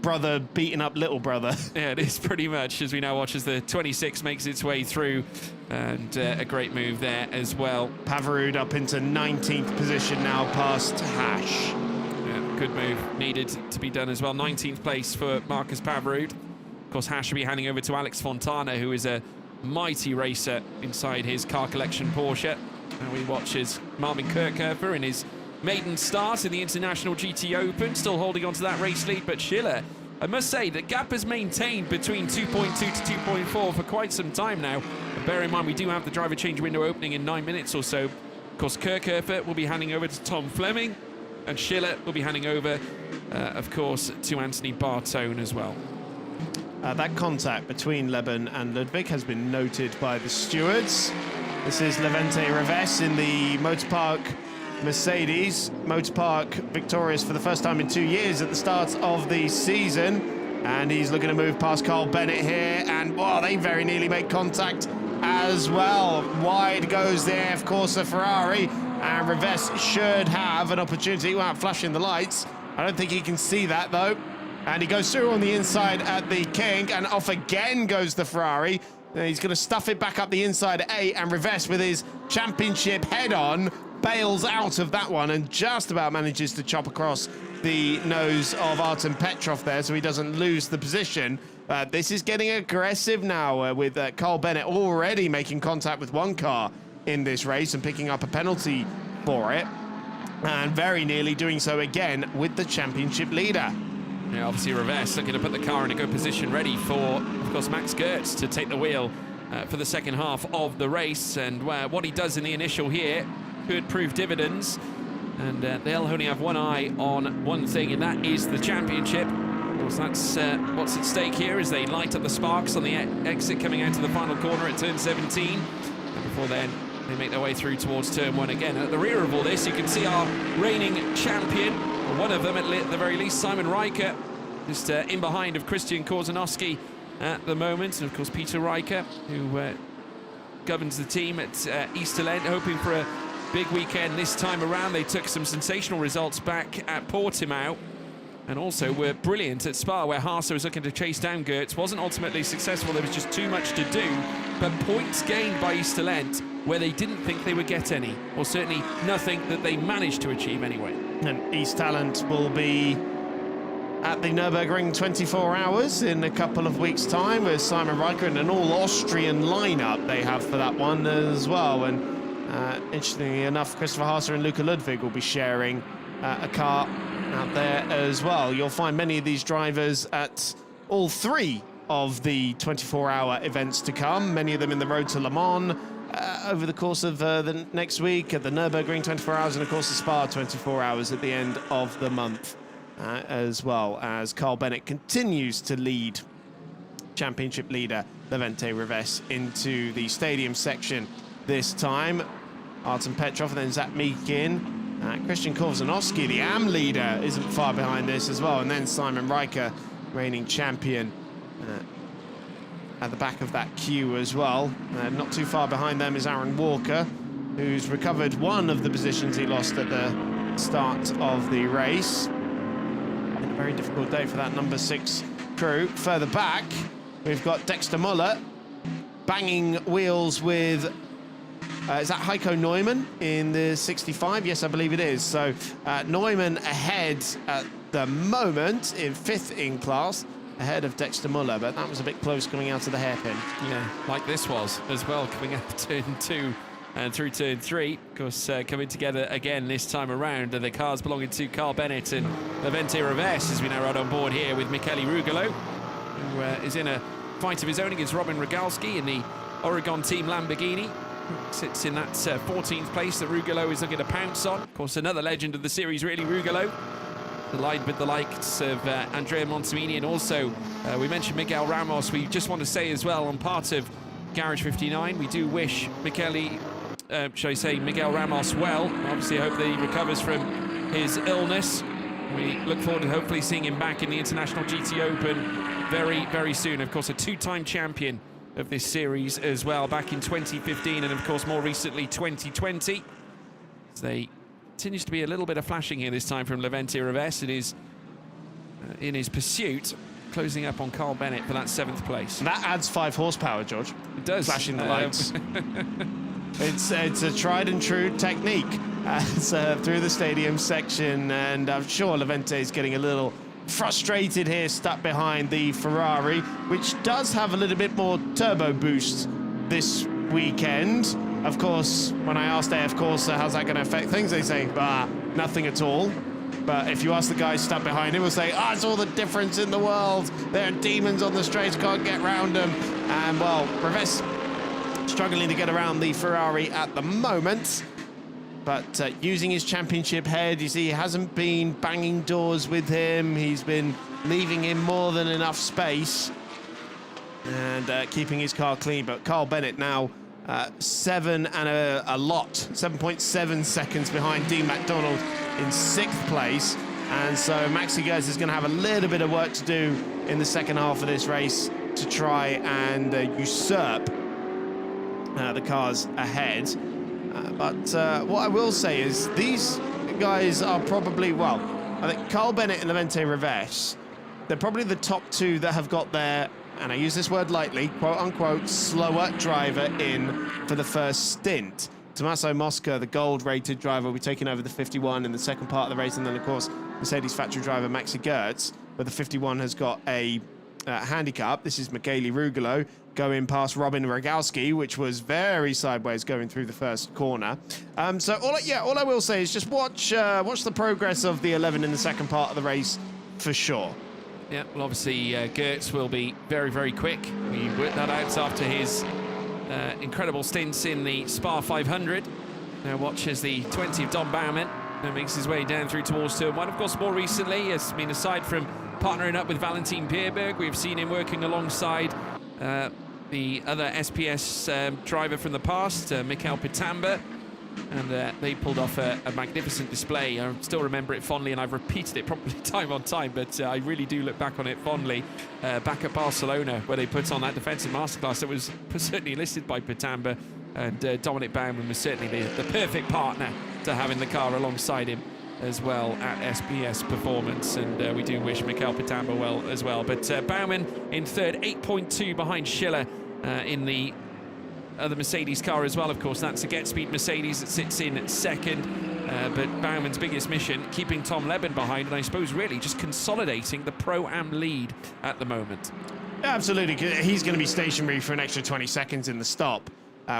Speaker 2: brother beating up little brother.
Speaker 1: Yeah, it is pretty much, as we now watch as the 26 makes its way through, and a great move there as well.
Speaker 2: Pavarud up into 19th position now past Hash.
Speaker 1: Yeah, good move, needed to be done as well. 19th place for Marcus Pavarud. Of course, Hash will be handing over to Alex Fontana, who is a mighty racer inside his car collection Porsche. And we watch as Marvin Kirchhofer in his maiden start in the International GT Open, still holding on to that race lead. But Schiller, I must say, the gap has maintained between 2.2 to 2.4 for quite some time now. But bear in mind, we do have the driver change window opening in 9 minutes or so. Of course, Kirchhofer will be handing over to Tom Fleming, and Schiller will be handing over, of course, to Anthony Bartone as well.
Speaker 2: That contact between Leben and Ludwig has been noted by the stewards. This is Levente Reves in the Motorpark Mercedes. Motorpark victorious for the first time in 2 years at the start of the season. And he's looking to move past Carl Bennett here. And, wow, they very nearly make contact as well. Wide goes there, of course, a Ferrari. And Reves should have an opportunity without flashing the lights. I don't think he can see that, though. And he goes through on the inside at the King, and off again goes the Ferrari. He's going to stuff it back up the inside at 8, and Reves with his championship head-on bails out of that one and just about manages to chop across the nose of Artem Petrov there, so he doesn't lose the position. This is getting aggressive now with Carl Bennett already making contact with one car in this race and picking up a penalty for it, and very nearly doing so again with the championship leader.
Speaker 1: Yeah, obviously Reves looking to put the car in a good position, ready for, of course, Max Gertz to take the wheel for the second half of the race. And what he does in the initial here could prove dividends. And they'll only have one eye on one thing, and that is the championship. Of course, that's what's at stake here as they light up the sparks on the exit coming out to the final corner at turn 17. And before then, they make their way through towards turn 1 again. And at the rear of all this, you can see our reigning champion, or one of them at the very least, Simon Riker, just in behind of Christian Korzanowski at the moment. And of course, Peter Riker, who governs the team at Easterland, hoping for a big weekend this time around. They took some sensational results back at Portimao, and also were brilliant at Spa, where Haase was looking to chase down Gertz. Wasn't ultimately successful. There was just too much to do. But points gained by Easterland where they didn't think they would get any, or certainly nothing that they managed to achieve anyway.
Speaker 2: And East Talent will be at the Nürburgring 24 hours in a couple of weeks' time with Simon Riker and an all-Austrian lineup they have for that one as well. And interestingly enough, Christopher Haase and Luca Ludwig will be sharing a car out there as well. You'll find many of these drivers at all 3 of the 24-hour events to come, many of them in the Road to Le Mans over the course of the next week, at the Nürburgring 24 hours, and of course the Spa 24 hours at the end of the month, as well as Carl Bennett continues to lead championship leader Levente Reves into the stadium section this time. Artem Petrov and then Zach Meekin. Christian Korzanowski, the AM leader, isn't far behind this as well. And then Simon Riker, reigning champion, at the back of that queue as well. Not too far behind them is Aaron Walker, who's recovered one of the positions he lost at the start of the race. Been a very difficult day for that number 6 crew. Further back, we've got Dexter Muller banging wheels with is that Heiko Neumann in the 65? Yes, I believe it is. So Neumann ahead at the moment in 5th in class, ahead of Dexter Muller, but that was a bit close coming out of the hairpin.
Speaker 1: Yeah, like this was as well, coming up turn 2 and through turn 3. Of course, coming together again this time around. The cars belonging to Carl Bennett and Levente Reves, as we now ride on board here with Michele Rugolo, who is in a fight of his own against Robin Rogalski in the Oregon Team Lamborghini. Sits in that 14th place that Rugolo is looking to pounce on. Of course, another legend of the series, really, Rugolo. Allied with the likes of Andrea Montemini, and also we mentioned Miguel Ramos. We just want to say as well, on part of Garage 59, we do wish Miguel Ramos well. Obviously, I hope that he recovers from his illness. We look forward to hopefully seeing him back in the International GT Open very, very soon. Of course, a two-time champion of this series as well, back in 2015 and of course more recently 2020. So they continues to be a little bit of flashing here this time from Levente Reves. It is in his pursuit, closing up on Carl Bennett for that 7th place.
Speaker 2: That adds 5 horsepower, George.
Speaker 1: It does.
Speaker 2: Flashing the lights. It's a tried and true technique through the stadium section, and I'm sure Levente is getting a little frustrated here, stuck behind the Ferrari, which does have a little bit more turbo boost this weekend. Of course, when I asked AF Corsa how's that going to affect things, they say, nothing at all. But if you ask the guys stuck behind him, we'll say, it's all the difference in the world. There are demons on the straights, can't get around them. And, well, Reves struggling to get around the Ferrari at the moment. But using his championship head, you see, he hasn't been banging doors with him. He's been leaving him more than enough space and keeping his car clean. But Carl Bennett now 7.7 seconds behind Dean McDonald in 6th place. And so Maxi Gertz is going to have a little bit of work to do in the second half of this race to try and usurp the cars ahead. But what I will say is these guys are probably, well, I think Carl Bennett and Levente Reves, they're probably the top 2 that have got their, and I use this word lightly, quote-unquote, slower driver in for the first stint. Tommaso Mosca, the gold-rated driver, will be taking over the 51 in the second part of the race, and then, of course, Mercedes factory driver Maxi Gertz, but the 51 has got a handicap. This is Michele Rugolo going past Robin Rogalski, which was very sideways going through the first corner. So all I will say is just watch the progress of the 11 in the second part of the race for sure.
Speaker 1: Yeah, well, obviously Gertz will be very, very quick. We worked that out after his incredible stints in the Spa 500. Now watch as the 20 of Don Baumann makes his way down through towards turn 1. Of course, more recently, aside from partnering up with Valentin Pierberg, we've seen him working alongside the other SPS driver from the past, Michael Pitamba, and they pulled off a magnificent display. I still remember it fondly, and I've repeated it probably time on time, but I really do look back on it fondly. Back at Barcelona, where they put on that defensive masterclass that was certainly listed by Pitamba, and Dominic Baumann was certainly the perfect partner to have in the car alongside him as well at SPS Performance, and we do wish Michael Pitamba well as well. But Baumann in 3rd, 8.2 behind Schiller in the other Mercedes car as well. Of course, that's a get-speed Mercedes that sits in 2nd, but Baumann's biggest mission, keeping Tom Leben behind, and I suppose really just consolidating the Pro-Am lead at the moment.
Speaker 2: Absolutely, he's going to be stationary for an extra 20 seconds in the stop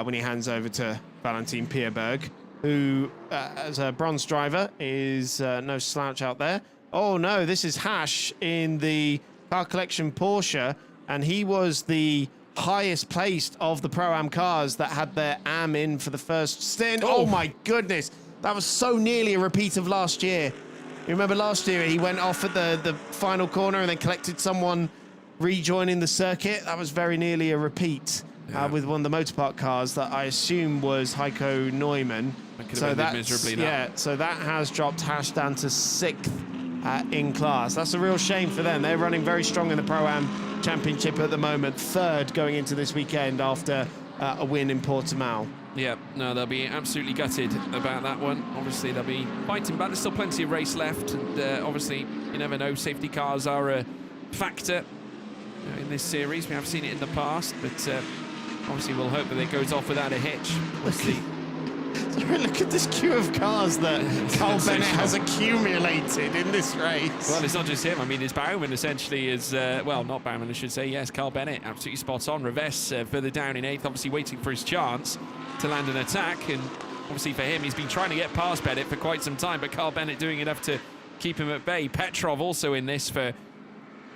Speaker 2: when he hands over to Valentin Pierberg, who, as a bronze driver, is no slouch out there. Oh no, this is Hash in the Car Collection Porsche, and he was the highest placed of the Pro-Am cars that had their AM in for the first stint. Oh my goodness, that was so nearly a repeat of last year. You remember last year he went off at the final corner and then collected someone rejoining the circuit. That was very nearly a repeat. With one of the Motorpark cars that I assume was Heiko Neumann.
Speaker 1: So that
Speaker 2: has dropped Hash down to 6th in class. That's a real shame for them. They're running very strong in the Pro-Am Championship at the moment, 3rd going into this weekend after a win in Portimao.
Speaker 1: Yeah, no, they'll be absolutely gutted about that one. Obviously, they'll be fighting back. There's still plenty of race left, and obviously, you never know, safety cars are a factor in this series. We have seen it in the past, but obviously we'll hope that it goes off without a hitch. We'll see.
Speaker 2: Look at this queue of cars that Carl Bennett has accumulated in this race.
Speaker 1: Well, it's not just him. I mean, it's Baumann essentially is, well, not Baumann, I should say. Yes, Carl Bennett, absolutely spot on. Reves further down in 8th, obviously waiting for his chance to land an attack. And obviously for him, he's been trying to get past Bennett for quite some time, but Carl Bennett doing enough to keep him at bay. Petrov also in this for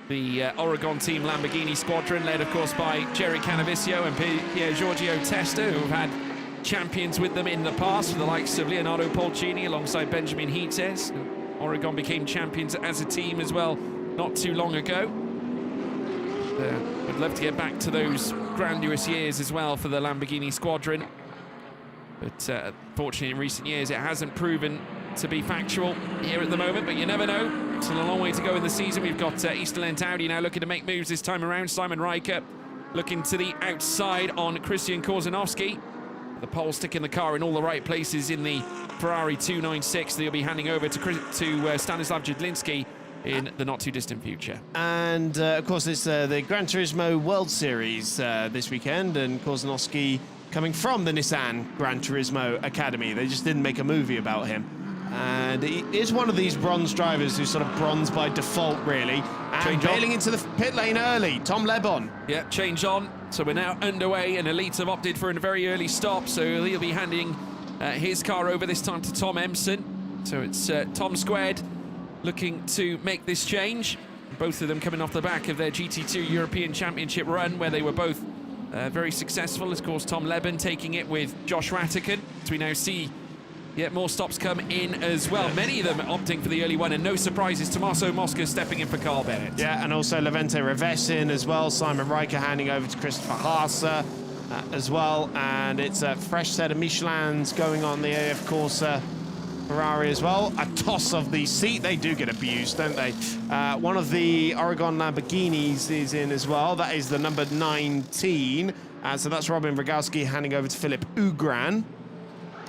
Speaker 1: the Oregon Team Lamborghini squadron, led, of course, by Jerry Canavicio and Pier Giorgio Testa, who have had champions with them in the past, for the likes of Leonardo Polcini alongside Benjamin Hites. Oregon became champions as a team as well not too long ago. I'd love to get back to those grandiose years as well for the Lamborghini squadron. But fortunately, in recent years, it hasn't proven to be factual here at the moment, but you never know. Still a long way to go in the season. We've got Easterland Audi now looking to make moves this time around. Simon Riker looking to the outside on Christian Korzanowski. The pole sticking the car in all the right places in the Ferrari 296 that he'll be handing over to Stanislav Jedlinski in the not-too-distant future.
Speaker 2: And, of course, it's the Gran Turismo World Series this weekend, and Korzanowski coming from the Nissan Gran Turismo Academy. They just didn't make a movie about him. And he is one of these bronze drivers who's sort of bronze by default, really. And bailing into the pit lane early, Tom Lebon.
Speaker 1: Yeah, change on. So we're now underway, and Elite have opted for a very early stop, so he'll be handing his car over this time to Tom Empson. So it's Tom Squared looking to make this change. Both of them coming off the back of their GT2 European Championship run, where they were both very successful. Of course, Tom Lebon taking it with Josh Rattican. So we now see more stops come in as well. Many of them opting for the early one, and no surprises. Tommaso Mosca stepping in for Carl Bennett. Yeah,
Speaker 2: and also Levente Reves in as well. Simon Riker handing over to Christopher Haase as well. And it's a fresh set of Michelins going on the AF Corsa Ferrari as well. A toss of the seat. They do get abused, don't they? One of the Oregon Lamborghinis is in as well. That is the number 19. So that's Robin Rogowski handing over to Philip Ugran.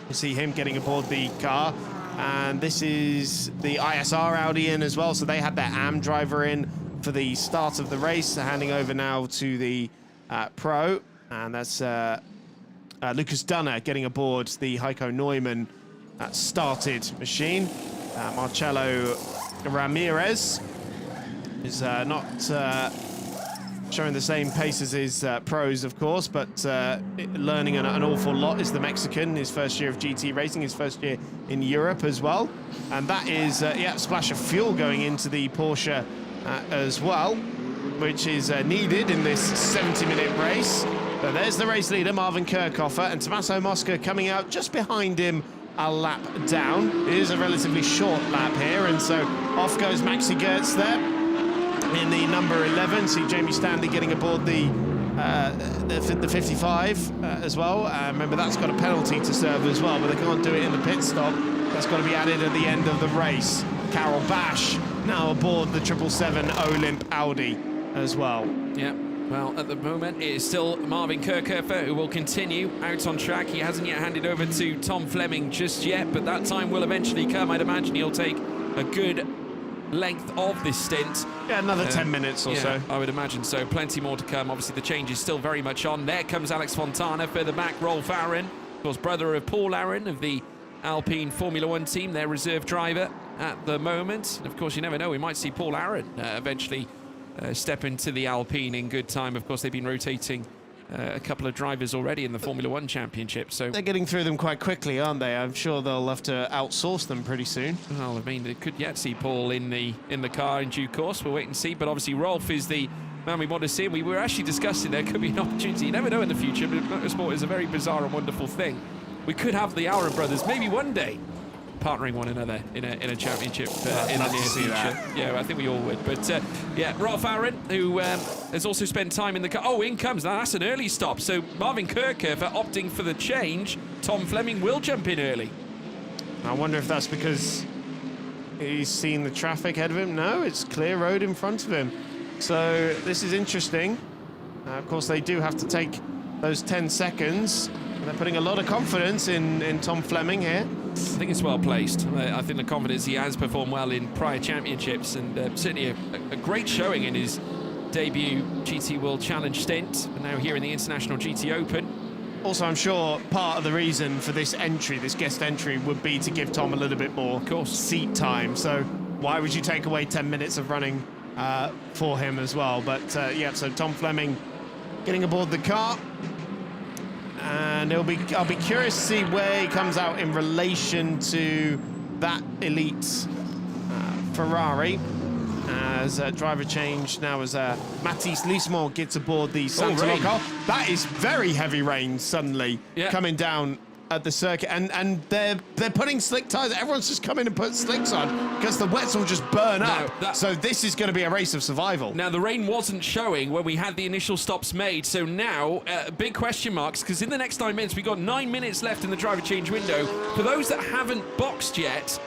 Speaker 2: You see him getting aboard the car. And this is the ISR Audi in as well. So they had their AM driver in for the start of the race. Handing over now to the Pro. And that's Lucas Dunner getting aboard the Heiko Neumann started machine. Marcelo Ramirez is not showing the same pace as his pros, of course, but learning an awful lot is the Mexican. His first year of GT racing, his first year in Europe as well. And that is, splash of fuel going into the Porsche as well, which is needed in this 70-minute race. So there's the race leader, Marvin Kirchhofer, and Tommaso Mosca coming out just behind him a lap down. It is a relatively short lap here, and so off goes Maxi Goetz there in the number 11. See Jamie Stanley getting aboard the 55 as well. Remember, that's got a penalty to serve as well, but they can't do it in the pit stop. That's got to be added at the end of the race. Carol Bash now aboard the 777 Olymp Audi as well.
Speaker 1: Yeah. Well, at the moment, it is still Marvin Kirchhofer who will continue out on track. He hasn't yet handed over to Tom Fleming just yet, but that time will eventually come. I'd imagine he'll take a good length of this stint.
Speaker 2: Yeah, another 10 minutes or so.
Speaker 1: I would imagine so. Plenty more to come. Obviously, the change is still very much on. There comes Alex Fontana. Further back, Rolf Aaron, of course, brother of Paul Aaron of the Alpine Formula One team, their reserve driver at the moment. And of course, you never know. We might see Paul Aaron eventually step into the Alpine in good time. Of course, they've been rotating a couple of drivers already in the Formula One Championship. So
Speaker 2: they're getting through them quite quickly, aren't they? I'm sure they'll have to outsource them pretty soon.
Speaker 1: Well, I mean, they could yet see Paul in the car in due course. We'll wait and see. But obviously, Rolf is the man we want to see. And we were actually discussing there could be an opportunity. You never know in the future, but motorsport is a very bizarre and wonderful thing. We could have the Aaron brothers maybe one day partnering one another in a championship in the near future. Yeah, I think we all would. But Rolf Aaron, who has also spent time in the car. Oh, in comes. Now, that's an early stop. So Marvin Kirchhofer opting for the change. Tom Fleming will jump in early.
Speaker 2: I wonder if that's because he's seen the traffic ahead of him. No, it's clear road in front of him. So this is interesting. Of course, they do have to take those 10 seconds. They're putting a lot of confidence in Tom Fleming here.
Speaker 1: I think it's well placed. I think the confidence, he has performed well in prior championships, and certainly a great showing in his debut GT World Challenge stint, and now here in the International GT Open.
Speaker 2: Also, I'm sure part of the reason for this entry, this guest entry, would be to give Tom a little bit more seat time. So why would you take away 10 minutes of running for him as well? But yeah, so Tom Fleming getting aboard the car. And I'll be curious to see where he comes out in relation to that elite Ferrari. As driver change now as Mathis Lismore gets aboard the Santa car. That is very heavy rain suddenly coming down at the circuit, and they're putting slick tires. Everyone's just come in and put slicks on because the wets will just burn up. So this is going to be a race of survival.
Speaker 1: Now the rain wasn't showing when we had the initial stops made, so now big question marks, because in the next 9 minutes we've got 9 minutes left in the driver change window. For those that haven't boxed yet,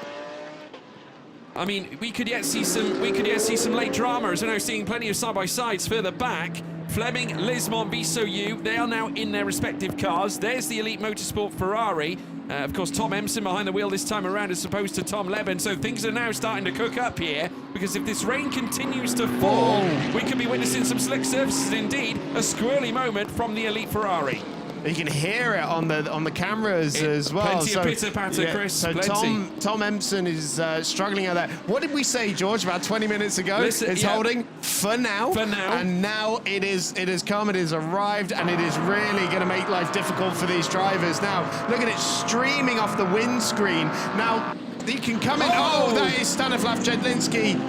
Speaker 1: I mean, we could yet see some late drama, as we're now seeing plenty of side-by-sides further back. Fleming, Lismont, Visoyu, they are now in their respective cars. There's the Elite Motorsport Ferrari. Of course, Tom Empson behind the wheel this time around as opposed to Tom Leben. So things are now starting to cook up here, because if this rain continues to fall, we could be witnessing some slick surfaces indeed. A squirrely moment from the Elite Ferrari.
Speaker 2: You can hear it on the cameras as well.
Speaker 1: Plenty of pitter-patter, Chris.
Speaker 2: So
Speaker 1: plenty.
Speaker 2: Tom Empson is struggling out there. What did we say, George, about 20 minutes ago? It's holding for now.
Speaker 1: For now.
Speaker 2: And now it has come, it has arrived, and it is really going to make life difficult for these drivers. Now, look at it streaming off the windscreen. Now, you can come in. Oh, that is Stanislav Jedlinski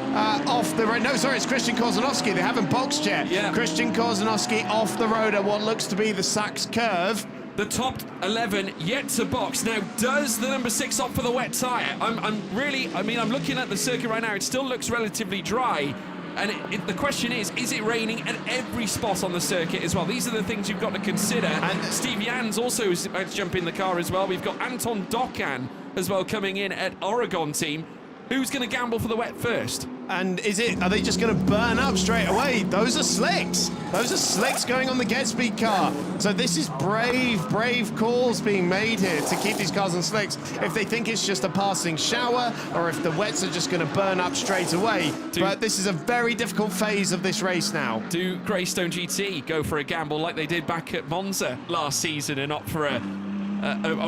Speaker 2: off the road. No, sorry, it's Christian Korzanowski. They haven't boxed yet. Yeah. Christian Korzanowski off the road at what looks to be the Sachs curve.
Speaker 1: The top 11 yet to box. Now, does the number 6 opt for the wet tyre? I'm looking at the circuit right now. It still looks relatively dry. And the question is it raining at every spot on the circuit as well? These are the things you've got to consider. And Steve Jans also is about to jump in the car as well. We've got Anton Dokan as well coming in at Oregon team. Who's going to gamble for the wet first?
Speaker 2: And are they just going to burn up straight away? Those are slicks. Those are slicks going on the GetSpeed car. So this is brave calls being made here to keep these cars on slicks. If they think it's just a passing shower, or if the wets are just going to burn up straight away. But this is a very difficult phase of this race now. Do
Speaker 1: Greystone GT go for a gamble like they did back at Monza last season and opt for a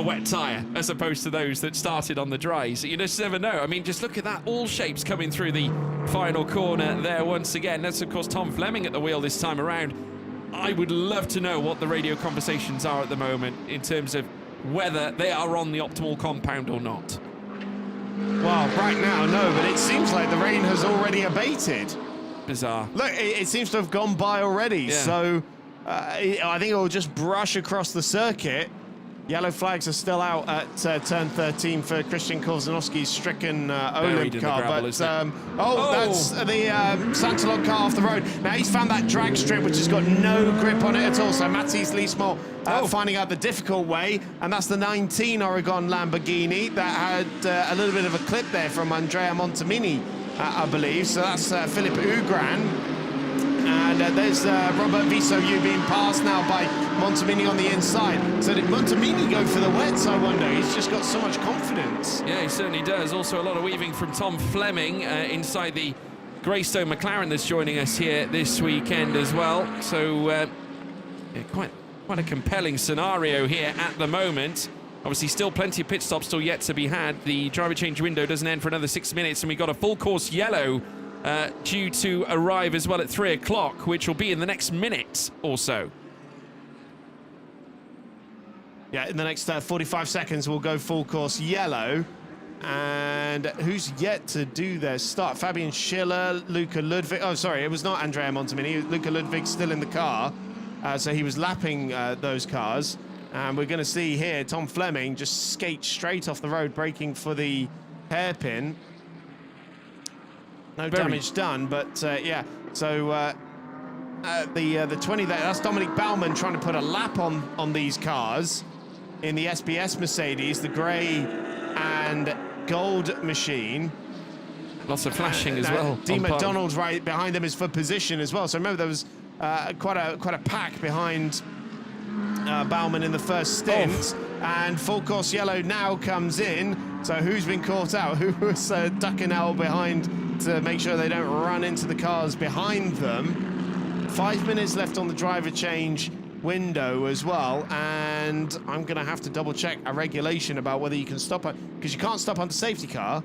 Speaker 1: wet tyre as opposed to those that started on the dries? You just never know. I mean, just look at that. All shapes coming through the final corner there once again. That's, of course, Tom Fleming at the wheel this time around. I would love to know what the radio conversations are at the moment in terms of whether they are on the optimal compound or not.
Speaker 2: Well, right now, no, but it seems like the rain has already abated.
Speaker 1: Bizarre.
Speaker 2: Look, it seems to have gone by already. Yeah. So I think it will just brush across the circuit. Yellow flags are still out at turn 13 for Christian Korzanowski's stricken Olymp car. That's the Santalog car off the road. Now he's found that drag strip which has got no grip on it at all. So Mathis Lismore finding out the difficult way, and that's the 19 Oregon Lamborghini that had a little bit of a clip there from Andrea Montemini, I believe. So that's Philippe Ugran. And there's Robert Visoyu being passed now by Montemini on the inside. So did Montemini go for the wets, I wonder? He's just got so much confidence.
Speaker 1: Yeah, he certainly does. Also a lot of weaving from Tom Fleming inside the Greystone McLaren that's joining us here this weekend as well. So yeah, quite a compelling scenario here at the moment. Obviously still plenty of pit stops still yet to be had. The driver change window doesn't end for another 6 minutes, and we've got a full course yellow due to arrive as well at 3 o'clock, which will be in the next minute or so.
Speaker 2: Yeah, in the next 45 seconds, we'll go full course yellow. And who's yet to do their start? Fabian Schiller, Luca Ludwig. Oh, sorry, it was not Andrea Montemini. Luca Ludwig's still in the car. So he was lapping those cars. And we're going to see here Tom Fleming just skate straight off the road, braking for the hairpin. No damage done, but yeah. So the 20 there, that's Dominic Baumann trying to put a lap on these cars in the SBS Mercedes, the grey and gold machine.
Speaker 1: Lots of flashing as well.
Speaker 2: D. McDonald right behind them is for position as well. So remember there was quite a pack behind Baumann in the first stint. And full course yellow now comes in. So who's been caught out? Who was ducking out behind to make sure they don't run into the cars behind them? 5 minutes left on the driver change window as well, and I'm going to have to double check a regulation about whether you can stop it, because you can't stop under safety car.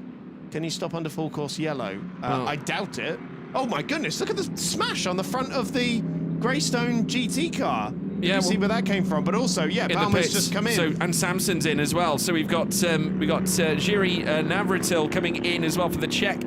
Speaker 2: Can you stop under full course yellow? I doubt it. Oh my goodness, look at the smash on the front of the Greystone GT car.
Speaker 1: Yeah,
Speaker 2: you see where that came from, but also, yeah, Palmer's just come in.
Speaker 1: So, and Samson's in as well. So we've got Jiri Navratil coming in as well for the Czech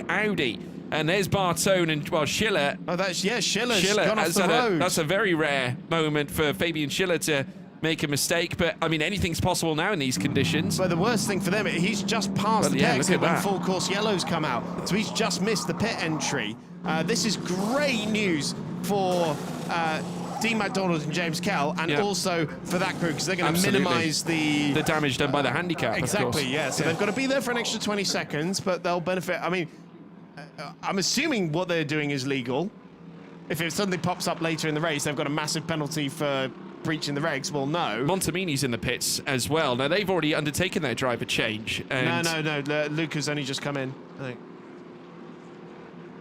Speaker 1: Audi. And there's Bartone and, well, Schiller.
Speaker 2: Oh, that's, yeah, Schiller's gone off the road.
Speaker 1: That's a very rare moment for Fabian Schiller to make a mistake. But, I mean, anything's possible now in these conditions.
Speaker 2: But the worst thing for them, he's just passed the exit when full course yellows come out. So he's just missed the pit entry. This is great news for Dean McDonald and James Kell, and also for that crew, because they're going to minimise the
Speaker 1: damage done by the handicap.
Speaker 2: Exactly, yeah. So they've got to be there for an extra 20 seconds, but they'll benefit. I mean, I'm assuming what they're doing is legal. If it suddenly pops up later in the race, they've got a massive penalty for breaching the regs. Well, no.
Speaker 1: Montemini's in the pits as well. Now, they've already undertaken their driver change. And
Speaker 2: no. Luca's only just come in, I think.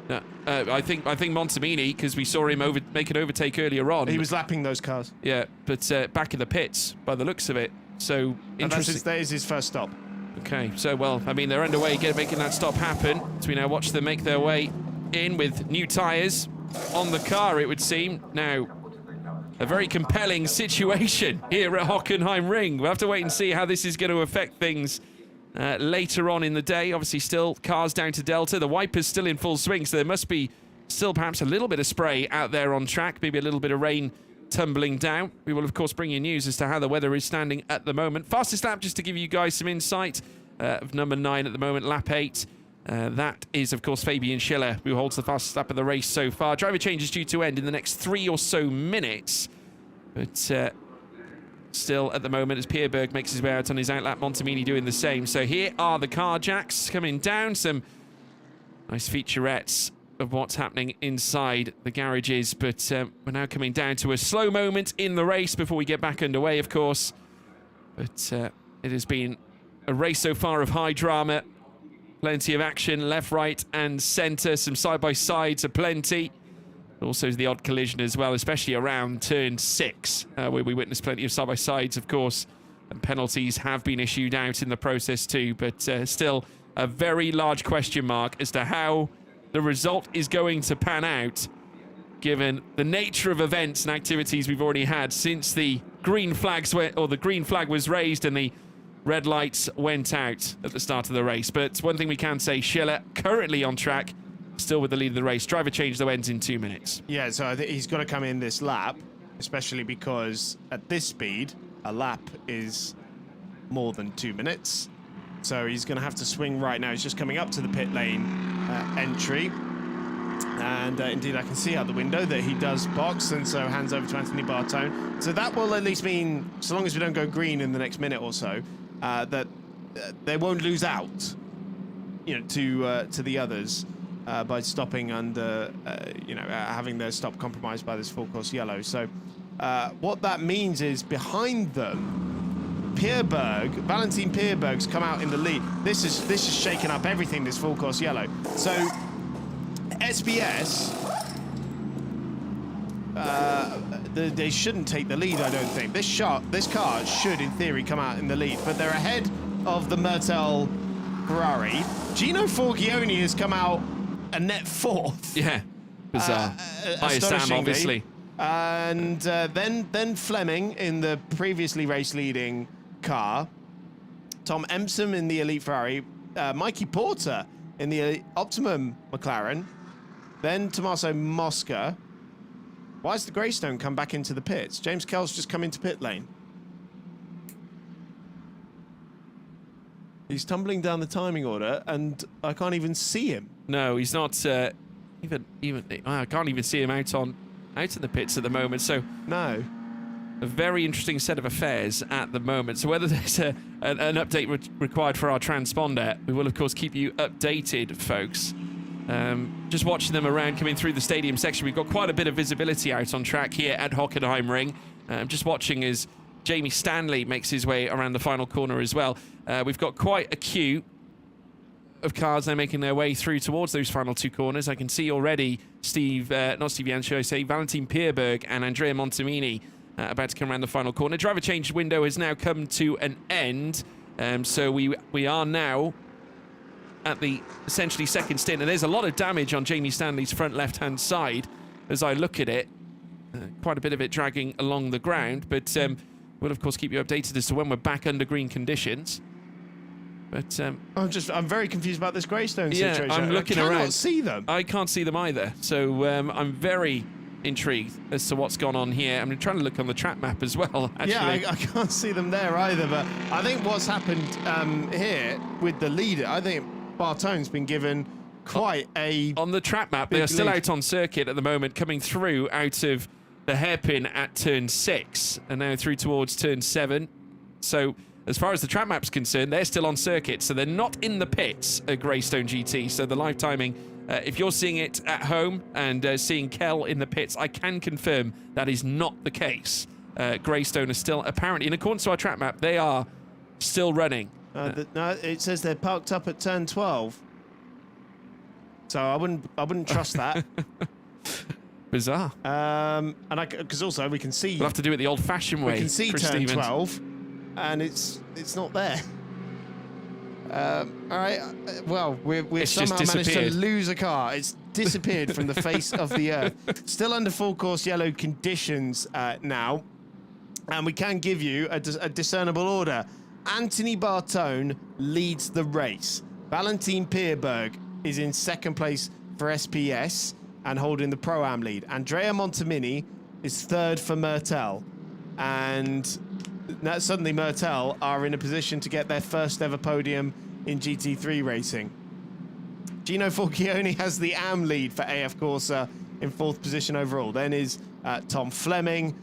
Speaker 1: No, I think Montemini, because we saw him make an overtake earlier on.
Speaker 2: He was lapping those cars.
Speaker 1: Yeah, but back in the pits by the looks of it. So interesting.
Speaker 2: That is his first stop.
Speaker 1: Okay, so well, I mean, they're underway, making that stop happen. So we now watch them make their way in with new tyres on the car, it would seem. Now, a very compelling situation here at Hockenheimring. We'll have to wait and see how this is going to affect things later on in the day. Obviously, still cars down to Delta. The wipers still in full swing, so there must be still perhaps a little bit of spray out there on track, maybe a little bit of rain tumbling down. We will, of course, bring you news as to how the weather is standing at the moment. Fastest lap, just to give you guys some insight, of number 9 at the moment, lap 8. That is, of course, Fabian Schiller, who holds the fastest lap of the race so far. Driver change is due to end in the next 3 or so minutes. But still, at the moment, as Pierberg makes his way out on his outlap, Montemini doing the same. So here are the car jacks coming down. Some nice featurettes of what's happening inside the garages. But we're now coming down to a slow moment in the race before we get back underway, of course. But it has been a race so far of high drama. Plenty of action, left, right, and centre. Some side-by-sides aplenty. Also the odd collision as well, especially around turn 6, where we witnessed plenty of side-by-sides, of course. And penalties have been issued out in the process too, but still a very large question mark as to how the result is going to pan out, given the nature of events and activities we've already had since the green flags the green flag was raised and the red lights went out at the start of the race. But one thing we can say, Schiller currently on track, still with the lead of the race. Driver change, though, ends in 2 minutes.
Speaker 2: Yeah, so I think he's got to come in this lap, especially because at this speed, a lap is more than 2 minutes. So he's going to have to swing right now. He's just coming up to the pit lane entry. And indeed, I can see out the window that he does box, and so hands over to Anthony Bartone. So that will at least mean, so long as we don't go green in the next minute or so, that they won't lose out, to the others by stopping under, having their stop compromised by this full course yellow. So what that means is behind them, Valentin Pierberg's come out in the lead. This is shaking up everything, this full course yellow. So SBS, they shouldn't take the lead, I don't think. This car should, in theory, come out in the lead, but they're ahead of the Mertel Ferrari. Gino Forgione has come out a net 4th.
Speaker 1: Yeah, bizarre. Sam, obviously.
Speaker 2: And then Fleming in the previously race-leading car. Tom Empson in the Elite Ferrari. Mikey Porter in the Optimum McLaren. Then Tommaso Mosca. Why has the Greystone come back into the pits? James Kell's just come into pit lane. He's tumbling down the timing order, and I can't even see him.
Speaker 1: No, he's not even. I can't even see him out in the pits at the moment. So
Speaker 2: no,
Speaker 1: a very interesting set of affairs at the moment. So whether there's an update required for our transponder, we will of course keep you updated, folks. Just watching them around coming through the stadium section. We've got quite a bit of visibility out on track here at Hockenheimring. Just watching as Jamie Stanley makes his way around the final corner as well. We've got quite a queue of cars now making their way through towards those final two corners. I can see already not Steve Yan, should I say, Valentin Pierberg and Andrea Montemini about to come around the final corner. Driver change window has now come to an end. So we are now at the essentially second stint, and there's a lot of damage on Jamie Stanley's front left-hand side as I look at it. Quite a bit of it dragging along the ground, but we'll of course keep you updated as to when we're back under green conditions. But
Speaker 2: I'm very confused about this Greystone
Speaker 1: yeah,
Speaker 2: situation.
Speaker 1: I'm looking
Speaker 2: I cannot
Speaker 1: around.
Speaker 2: see them.
Speaker 1: I can't see them either, so I'm very intrigued as to what's gone on here. I'm trying to look on the track map as well, actually.
Speaker 2: Yeah, I can't see them there either, but I think what's happened here with the leader, I think Bartone's been given quite a...
Speaker 1: On the track map, they are still
Speaker 2: lead.
Speaker 1: out on circuit at the moment, coming through out of the hairpin at turn 6 and now through towards turn 7. So as far as the track map's concerned, they're still on circuit, so they're not in the pits at Greystone GT. So the live timing, if you're seeing it at home and seeing Kel in the pits, I can confirm that is not the case. Greystone is still, apparently, in accordance to our track map, they are still running.
Speaker 2: No, it says they're parked up at turn 12. So I wouldn't trust that.
Speaker 1: Bizarre.
Speaker 2: And because also we can see...
Speaker 1: We'll have to do it the old-fashioned way.
Speaker 2: We can see
Speaker 1: Chris
Speaker 2: turn
Speaker 1: Stevens.
Speaker 2: 12, and it's not there. All right. Well, we've
Speaker 1: It's just
Speaker 2: somehow managed to
Speaker 1: disappeared.
Speaker 2: lose a car. It's disappeared from the face of the earth. Still under full course yellow conditions now, and we can give you a discernible order. Anthony Bartone leads the race. Valentin Pierberg is in second place for SPS and holding the Pro-Am lead. Andrea Montemini is third for Mertel. And now suddenly Mertel are in a position to get their first ever podium in GT3 racing. Gino Forchioni has the AM lead for AF Corsa in fourth position overall. Then is Tom Fleming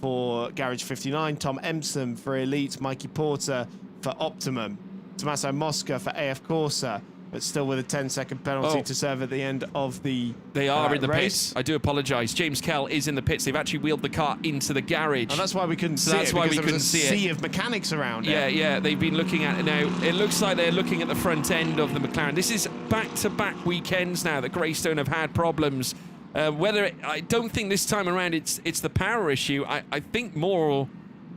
Speaker 2: for Garage 59, Tom Empson for Elite, Mikey Porter for Optimum, Tommaso Mosca for AF Corsa, but still with a 10-second penalty to serve at the end of the
Speaker 1: They are in the
Speaker 2: race.
Speaker 1: pits. I do apologise. James Kell is in the pits. They've actually wheeled the car into the garage.
Speaker 2: And that's why we couldn't see
Speaker 1: that's
Speaker 2: it,
Speaker 1: why
Speaker 2: because
Speaker 1: we
Speaker 2: there was
Speaker 1: couldn't
Speaker 2: a
Speaker 1: see it.
Speaker 2: sea of mechanics around it.
Speaker 1: Yeah, they've been looking at it now. It looks like they're looking at the front end of the McLaren. This is back-to-back weekends now that Greystone have had problems. I don't think this time around it's the power issue. I think more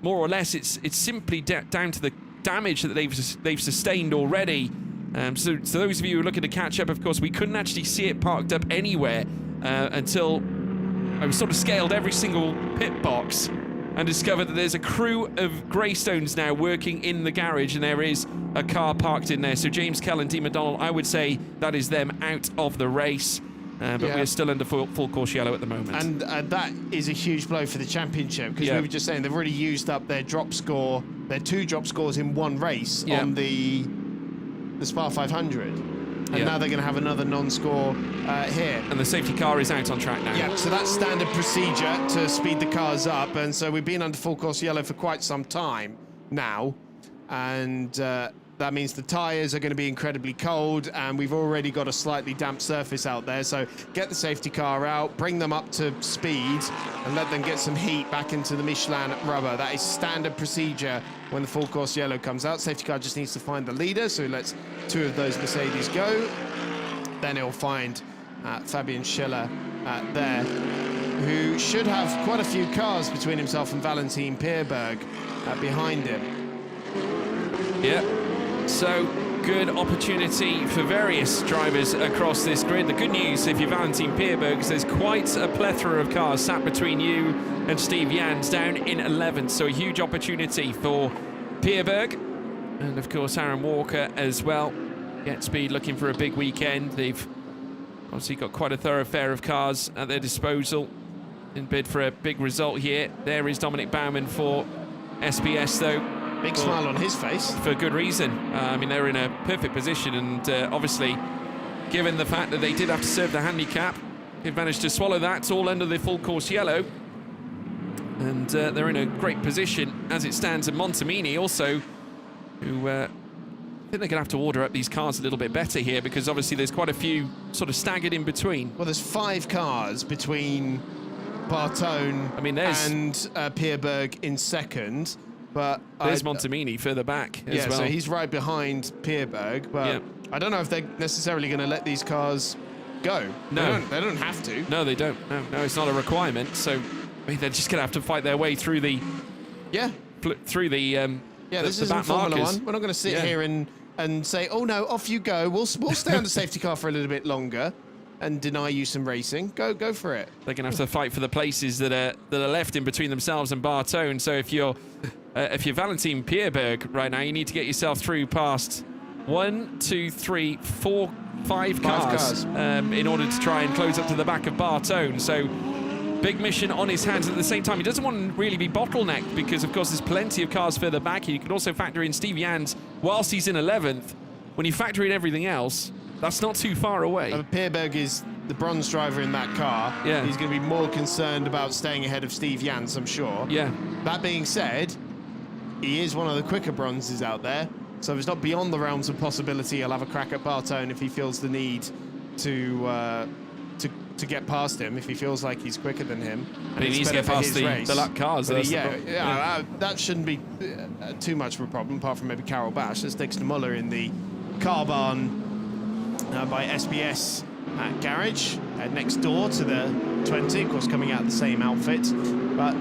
Speaker 1: or less it's simply down to the damage that they've sustained already. So those of you who are looking to catch up, of course, we couldn't actually see it parked up anywhere until I sort of scaled every single pit box and discovered that there's a crew of Greystones now working in the garage, and there is a car parked in there. So James Kell and Dean McDonald, I would say that is them out of the race. But we're still under full course yellow at the moment.
Speaker 2: And that is a huge blow for the championship, because we were just saying they've already used up their drop score, their 2 drop scores in one race on the Spa 500. And now they're going to have another non-score here.
Speaker 1: And the safety car is out on track now.
Speaker 2: Yeah, so that's standard procedure to speed the cars up. And so we've been under full course yellow for quite some time now. And that means the tyres are going to be incredibly cold, and we've already got a slightly damp surface out there. So get the safety car out, bring them up to speed, and let them get some heat back into the Michelin rubber. That is standard procedure when the full course yellow comes out. Safety car just needs to find the leader, so he lets 2 of those Mercedes go. Then he'll find Fabian Schiller there, who should have quite a few cars between himself and Valentin Pierberg behind him.
Speaker 1: Yeah. So, good opportunity for various drivers across this grid. The good news, if you're Valentin Pierberg, is there's quite a plethora of cars sat between you and Steve Jans down in 11th. So a huge opportunity for Pierberg. And, of course, Aaron Walker as well. Get Speed looking for a big weekend. They've obviously got quite a thoroughfare of cars at their disposal in bid for a big result here. There is Dominic Baumann for SPS, though.
Speaker 2: Big smile on his face.
Speaker 1: For good reason. I mean, they're in a perfect position, and obviously, given the fact that they did have to serve the handicap, they've managed to swallow that all under the full course yellow. And they're in a great position as it stands. And Montemini also, who I think they're going to have to order up these cars a little bit better here, because obviously there's quite a few sort of staggered in between.
Speaker 2: Well, there's 5 cars between Bartone and Pierberg in second. But
Speaker 1: there's Montemini further back as well.
Speaker 2: So he's right behind Pierberg, but I don't know if they're necessarily going to let these cars go.
Speaker 1: No.
Speaker 2: They don't have to.
Speaker 1: No, they don't. No, it's not a requirement. So I mean, they're just going to have to fight their way through the
Speaker 2: Yeah.
Speaker 1: through the
Speaker 2: Yeah, this isn't
Speaker 1: back
Speaker 2: Formula
Speaker 1: markers.
Speaker 2: One. We're not going to sit here and say, oh no, off you go. We'll stay on the safety car for a little bit longer and deny you some racing. Go for it.
Speaker 1: They're going to have to fight for the places that are left in between themselves and Bartone. So if you're Valentin Pierberg right now, you need to get yourself through past 1, 2, 3, 4, 5 cars, in order to try and close up to the back of Bartone. So big mission on his hands. At the same time, he doesn't want to really be bottlenecked because, of course, there's plenty of cars further back. You could also factor in Steve Jans whilst he's in 11th. When you factor in everything else, that's not too far away.
Speaker 2: Pierberg is the bronze driver in that car.
Speaker 1: Yeah.
Speaker 2: He's going to be more concerned about staying ahead of Steve Jans, I'm sure.
Speaker 1: Yeah.
Speaker 2: That being said, he is one of the quicker bronzes out there. So it's not beyond the realms of possibility he'll have a crack at Bartone if he feels the need to get past him, if he feels like he's quicker than him.
Speaker 1: But he needs to get past the lap cars.
Speaker 2: That shouldn't be too much of a problem, apart from maybe Carol Bash. That's Dexter Muller in the car barn by SBS garage, next door to the 20, of course, coming out the same outfit. But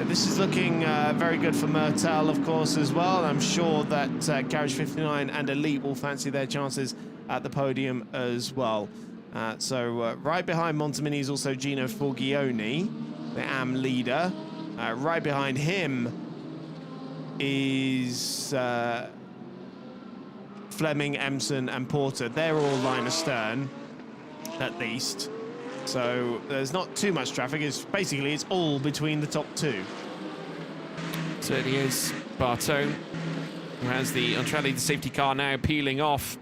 Speaker 2: this is looking very good for Mertel, of course, as well. I'm sure that Garage 59 and Elite will fancy their chances at the podium as well. So right behind Montemini is also Gino Forgione, the AM leader. Right behind him is Fleming, Emson and Porter. They're all line astern, at least. So there's not too much traffic. It's all between the top two.
Speaker 1: Certainly is. Bartone, who has the Antrelli, the safety car now peeling off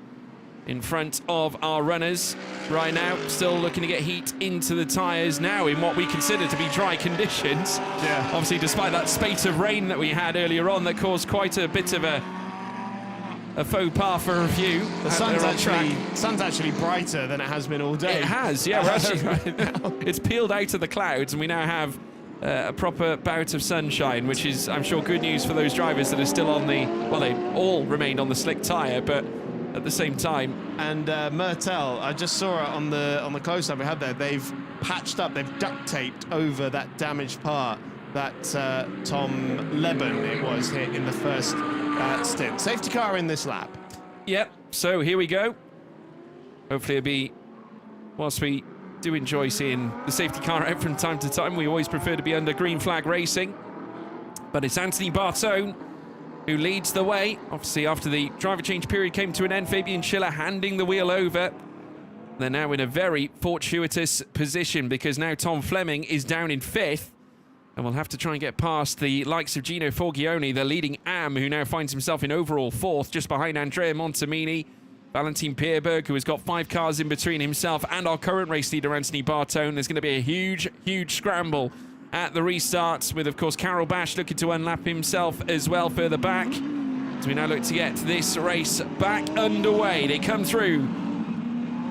Speaker 1: in front of our runners right now. Still looking to get heat into the tyres now in what we consider to be dry conditions.
Speaker 2: Yeah.
Speaker 1: Obviously, despite that spate of rain that we had earlier on that caused quite a bit of a faux pas for a few.
Speaker 2: The sun's actually brighter than it has been all day.
Speaker 1: It has, yeah. We're actually right now. It's peeled out of the clouds, and we now have a proper bout of sunshine, which is, I'm sure, good news for those drivers that are still on the. Well, they all remained on the slick tyre, but at the same time.
Speaker 2: And Mertel, I just saw it on the close-up we had there. They've patched up, they've duct taped over that damaged part that Tom Leben it was hit in the first stint. Safety car in this lap.
Speaker 1: Yep, so here we go. Hopefully it'll be, whilst we do enjoy seeing the safety car out from time to time, we always prefer to be under green flag racing. But it's Anthony Bartone who leads the way. Obviously, after the driver change period came to an end, Fabian Schiller handing the wheel over. They're now in a very fortuitous position because now Tom Fleming is down in 5th. And we'll have to try and get past the likes of Gino Forgione, the leading AM, who now finds himself in overall 4th, just behind Andrea Montemini. Valentin Pierberg, who has got 5 cars in between himself and our current race leader, Anthony Bartone. There's going to be a huge, huge scramble at the restarts, with, of course, Carol Bash looking to unlap himself as well further back. As we now look to get this race back underway. They come through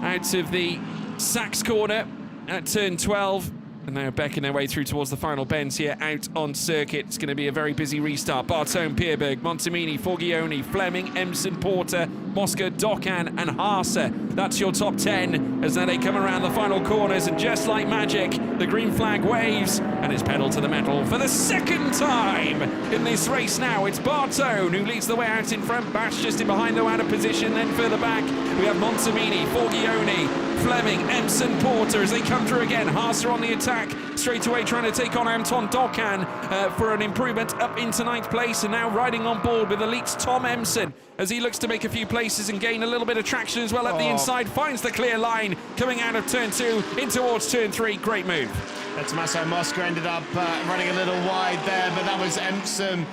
Speaker 1: out of the Sachs corner at turn 12. And now becking their way through towards the final bends here out on circuit. It's going to be a very busy restart. Bartone, Pierberg, Montemini, Forgione, Fleming, Emson, Porter, Mosca, Dokkan and Haase. That's your top 10 as now they come around the final corners. And just like magic, the green flag waves and it's pedal to the metal for the second time in this race now. It's Bartone who leads the way out in front. Bash just in behind, though, out of position. Then further back, we have Montemini, Forgione, Fleming, Emson, Porter as they come through again. Haase on the attack straight away, trying to take on Anton Dokkan for an improvement up into 9th place, and now riding on board with Elite's Tom Emson as he looks to make a few places and gain a little bit of traction as well at the inside. Finds the clear line coming out of turn 2 in towards turn 3. Great move.
Speaker 2: Tommaso Mosca ended up running a little wide there, but that was Emson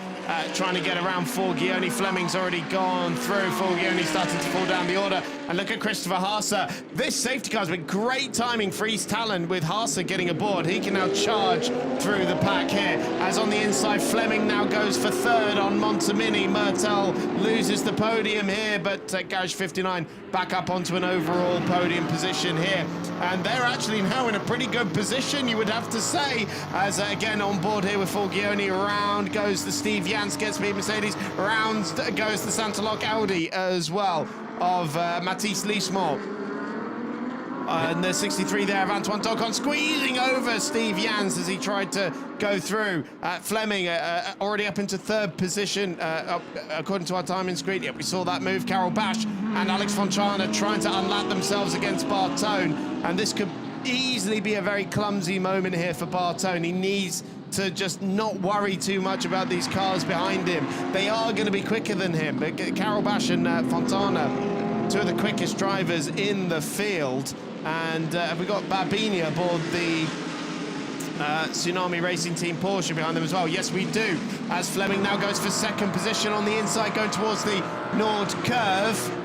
Speaker 2: trying to get around Forgione. Fleming's already gone through. Forgione starting to fall down the order. And look at Christopher Haase. This safety car's been great timing for East Talon with Haase getting aboard. He can now charge through the pack here. As on the inside, Fleming now goes for third on Montemini. Myrtel loses the podium here, but Garage 59 back up onto an overall podium position here. And they're actually now in a pretty good position, you would have to say. As again on board here with Forgione, round goes the Steve Jans, gets beat Mercedes. Round goes the Santaloc Audi as well of Mathis Lismont. And the 63 there of Antoine Tocon squeezing over Steve Jans as he tried to go through. Fleming already up into third position according to our timing screen. Yeah, we saw that move. Carol Bash and Alex Fontana trying to unlap themselves against Bartone. And this could easily be a very clumsy moment here for Bartone. He needs to just not worry too much about these cars behind him. They are going to be quicker than him. But Carol Bash and Fontana, two of the quickest drivers in the field. And have we got Babini aboard the Tsunami Racing Team Porsche behind them as well? Yes, we do. As Fleming now goes for second position on the inside, going towards the Nord curve.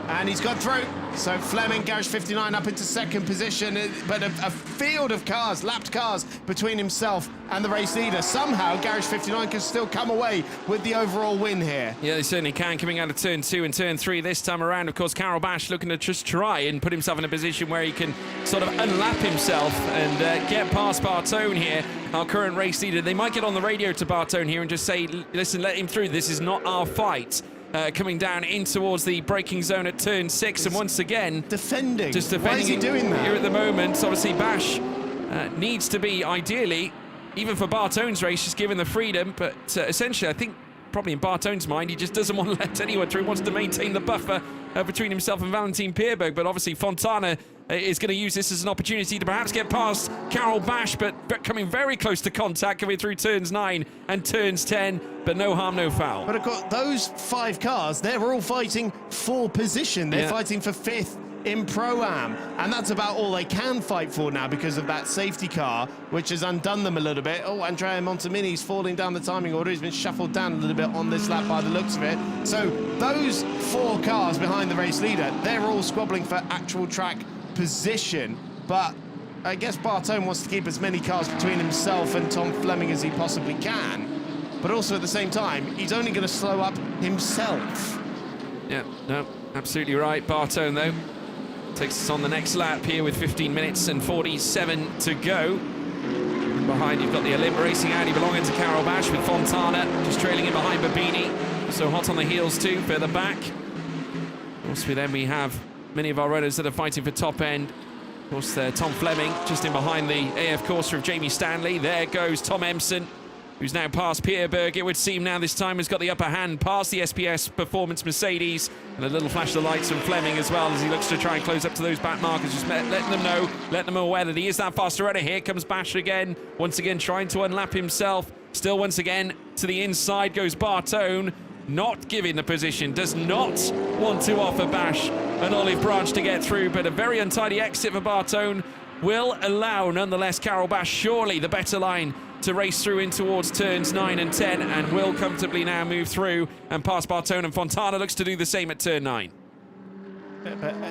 Speaker 2: And he's got through. So Fleming, Garage 59 up into second position, but a field of cars, lapped cars between himself and the race leader. Somehow Garage 59 can still come away with the overall win here.
Speaker 1: Yeah, they certainly can, coming out of turn 2 and turn 3 this time around. Of course, Carol Bash looking to just try and put himself in a position where he can sort of unlap himself and get past Bartone here, our current race leader. They might get on the radio to Bartone here and just say, listen, let him through. This is not our fight. Coming down in towards the braking zone at turn 6, and once again
Speaker 2: defending.
Speaker 1: Just defending.
Speaker 2: Why is he doing that
Speaker 1: here at the moment? Obviously, Bash needs to be ideally, even for Bartone's race, just given the freedom. But essentially, I think probably in Bartone's mind, he just doesn't want to let anyone through. He wants to maintain the buffer between himself and Valentin Pierberg. But obviously, Fontana is going to use this as an opportunity to perhaps get past Carol Bash, but coming very close to contact, coming through turns 9 and turns 10, but no harm, no foul.
Speaker 2: But of course, those 5 cars, they're all fighting for position. They're fighting for 5th in Pro-Am, and that's about all they can fight for now because of that safety car, which has undone them a little bit. Oh, Andrea Montemini's falling down the timing order. He's been shuffled down a little bit on this lap by the looks of it. So those 4 cars behind the race leader, they're all squabbling for actual track position, but I guess Bartone wants to keep as many cars between himself and Tom Fleming as he possibly can, but also at the same time he's only going to slow up himself.
Speaker 1: Yeah, no, absolutely right. Bartone though takes us on the next lap here with 15 minutes and 47 to go. And behind you've got the Olymp Racing Audi belonging to Carol Bash with Fontana just trailing in behind Babini, so hot on the heels too further back. Of course, then we have many of our runners that are fighting for top end. Of course, Tom Fleming just in behind the AF Corsa of Jamie Stanley. There goes Tom Empson, who's now past Pierberg. It would seem now this time has got the upper hand past the SPS Performance Mercedes. And a little flash of the lights from Fleming as well as he looks to try and close up to those back markers. Just letting them know, letting them aware that he is that faster runner. Here comes Bash again. Once again trying to unlap himself. Still once again to the inside goes Bartone. Not giving the position, does not want to offer Bash an olive branch to get through, but a very untidy exit for Bartone will allow, nonetheless, Carol Bash surely the better line to race through in towards turns 9 and 10, and will comfortably now move through and pass Bartone, and Fontana looks to do the same at turn 9.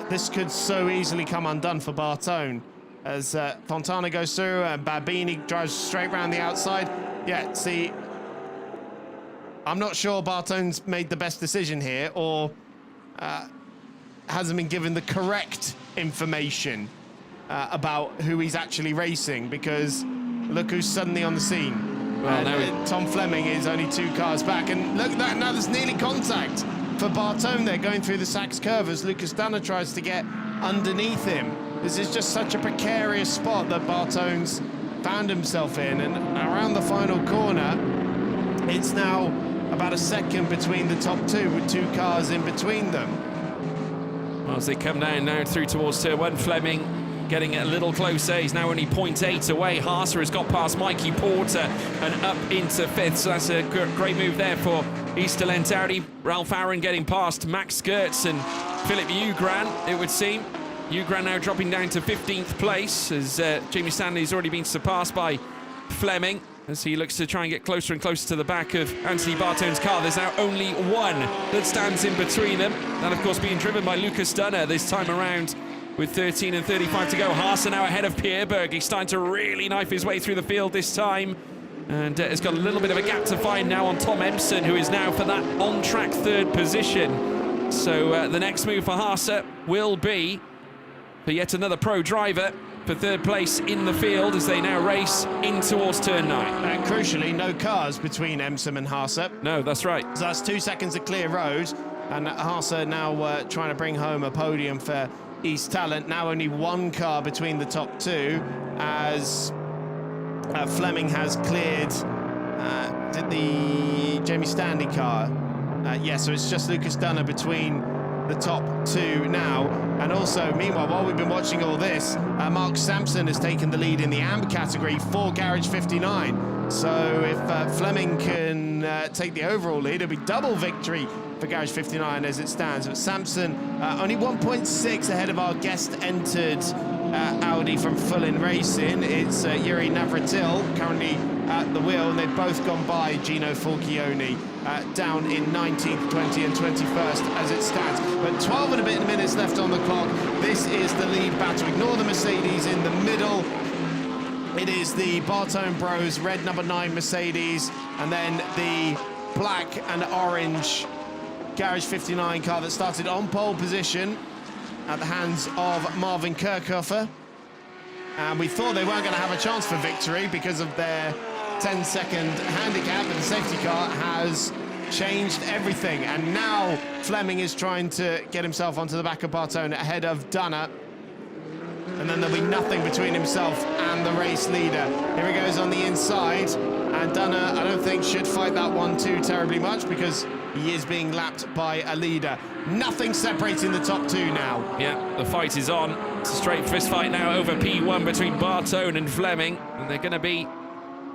Speaker 2: This could so easily come undone for Bartone as Fontana goes through and Babini drives straight round the outside. Yeah, see, I'm not sure Bartone's made the best decision here or hasn't been given the correct information about who he's actually racing, because look who's suddenly on the scene. Well, Tom Fleming is only 2 cars back, and look at that, now there's nearly contact for Bartone there going through the Sachs curve as Lucas Dunner tries to get underneath him. This is just such a precarious spot that Bartone's found himself in, and around the final corner it's now about a second between the top 2 with 2 cars in between them.
Speaker 1: Well, as they come down now through towards turn 1, Fleming getting a little closer. He's now only 0.8 away. Haase has got past Mikey Porter and up into 5th, so that's a great move there for East Talent Audi. Ralph Aaron getting past Max Gertz and Philip Ugran, it would seem. Ugran now dropping down to 15th place as Jamie Stanley's already been surpassed by Fleming. as he looks to try and get closer and closer to the back of Anthony Bartone's car. There's now only one that stands in between them. That, of course, being driven by Lucas Dunner this time around with 13 and 35 to go. Haase now ahead of Pierberg. He's starting to really knife his way through the field this time. And has got a little bit of a gap to find now on Tom Empson, who is now for that on-track third position. So the next move for Haase will be for yet another pro driver for third place in the field as they now race in towards turn 9.
Speaker 2: And crucially, no cars between Empson and Haase.
Speaker 1: No, that's right.
Speaker 2: So that's 2 seconds of clear road. And Haase now trying to bring home a podium for East Talent. Now only one car between the top two as Fleming has cleared the Jamie Stanley car. So it's just Lucas Dunner between the top two now. And also, meanwhile, while we've been watching all this, Mark Sampson has taken the lead in the amber category for Garage 59. So if Fleming can take the overall lead, it'll be double victory for Garage 59 as it stands. But Sampson only 1.6 ahead of our guest entered Audi from Fullin Racing. It's Yuri Navratil currently at the wheel, and they've both gone by Gino Fulcioni down in 19th, 20th and 21st as it stands. But 12 and a bit minutes left on the clock. This is the lead battle. Ignore the Mercedes in the middle. It is the Bartone Bros red number 9 Mercedes, and then the black and orange Garage 59 car that started on pole position at the hands of Marvin Kirchhofer. And we thought they weren't going to have a chance for victory because of their 10-second handicap, but the safety car has changed everything. And now Fleming is trying to get himself onto the back of Bartone ahead of Dunner. And then there'll be nothing between himself and the race leader. Here he goes on the inside. And Dunner, I don't think, should fight that one too terribly much because he is being lapped by a leader. Nothing separating the top two now.
Speaker 1: Yeah, the fight is on. It's a straight fist fight now over P1 between Bartone and Fleming. And they're going to be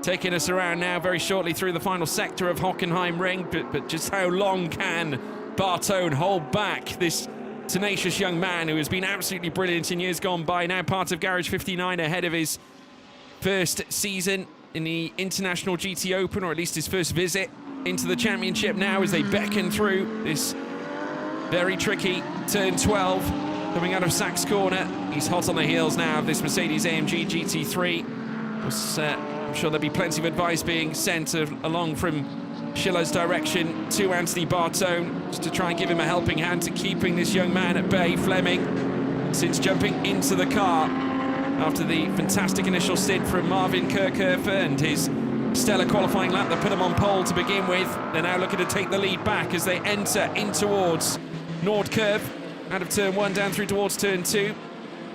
Speaker 1: taking us around now very shortly through the final sector of Hockenheimring. But just how long can Bartone hold back this tenacious young man who has been absolutely brilliant in years gone by, now part of Garage 59 ahead of his first season in the International GT Open, or at least his first visit into the championship now as they beckon through this very tricky turn 12 coming out of Sachs Corner. He's hot on the heels now of this Mercedes AMG GT3. I'm sure there'll be plenty of advice being sent along from Schiller's direction to Anthony Bartone just to try and give him a helping hand to keeping this young man at bay. Fleming, since jumping into the car after the fantastic initial stint from Marvin Kirchhofer and his stellar qualifying lap that put him on pole to begin with, they're now looking to take the lead back as they enter in towards Nord Curve, out of turn 1 down through towards turn 2.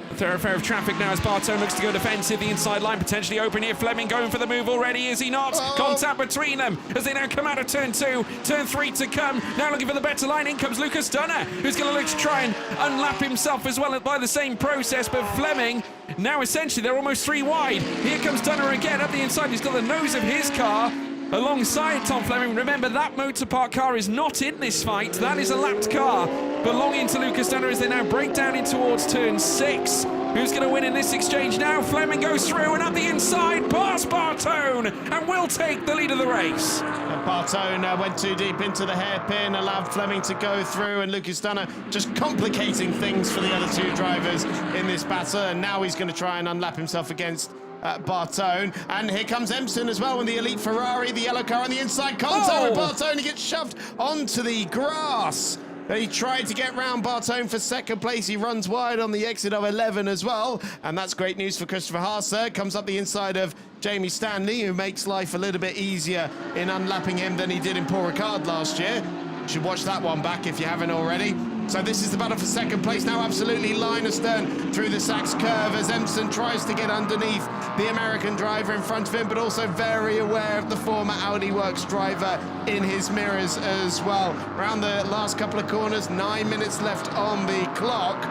Speaker 1: The thoroughfare of traffic now as Bartone looks to go defensive. The inside line potentially open here. Fleming going for the move already, is he not? Contact between them as they now come out of turn 2. Turn 3 to come. Now looking for the better line. In comes Lucas Dunner, who's going to look to try and unlap himself as well by the same process. But Fleming, now essentially they're almost 3 wide. Here comes Dunner again up the inside. He's got the nose of his car alongside Tom Fleming. Remember, that motor park car is not in this fight. That is a lapped car belonging to Lucas Dunner as they now break down in towards turn 6. Who's going to win in this exchange now? Fleming goes through and up the inside, past Bartone, and will take the lead of the race.
Speaker 2: Bartone went too deep into the hairpin, allowed Fleming to go through, and Lucas Dunner just complicating things for the other two drivers in this battle. And now he's going to try and unlap himself against Bartone. And here comes Empson as well in the elite Ferrari, the yellow car on the inside. Contact with Bartone, he gets shoved onto the grass. He tried to get round Bartone for second place. He runs wide on the exit of 11 as well. And that's great news for Christopher Haase. Comes up the inside of Jamie Stanley, who makes life a little bit easier in unlapping him than he did in Paul Ricard last year. You should watch that one back if you haven't already. So this is the battle for second place now, absolutely line astern through the Sachs curve as Empson tries to get underneath the American driver in front of him, but also very aware of the former Audi Works driver in his mirrors as well. Around the last couple of corners, 9 minutes left on the clock.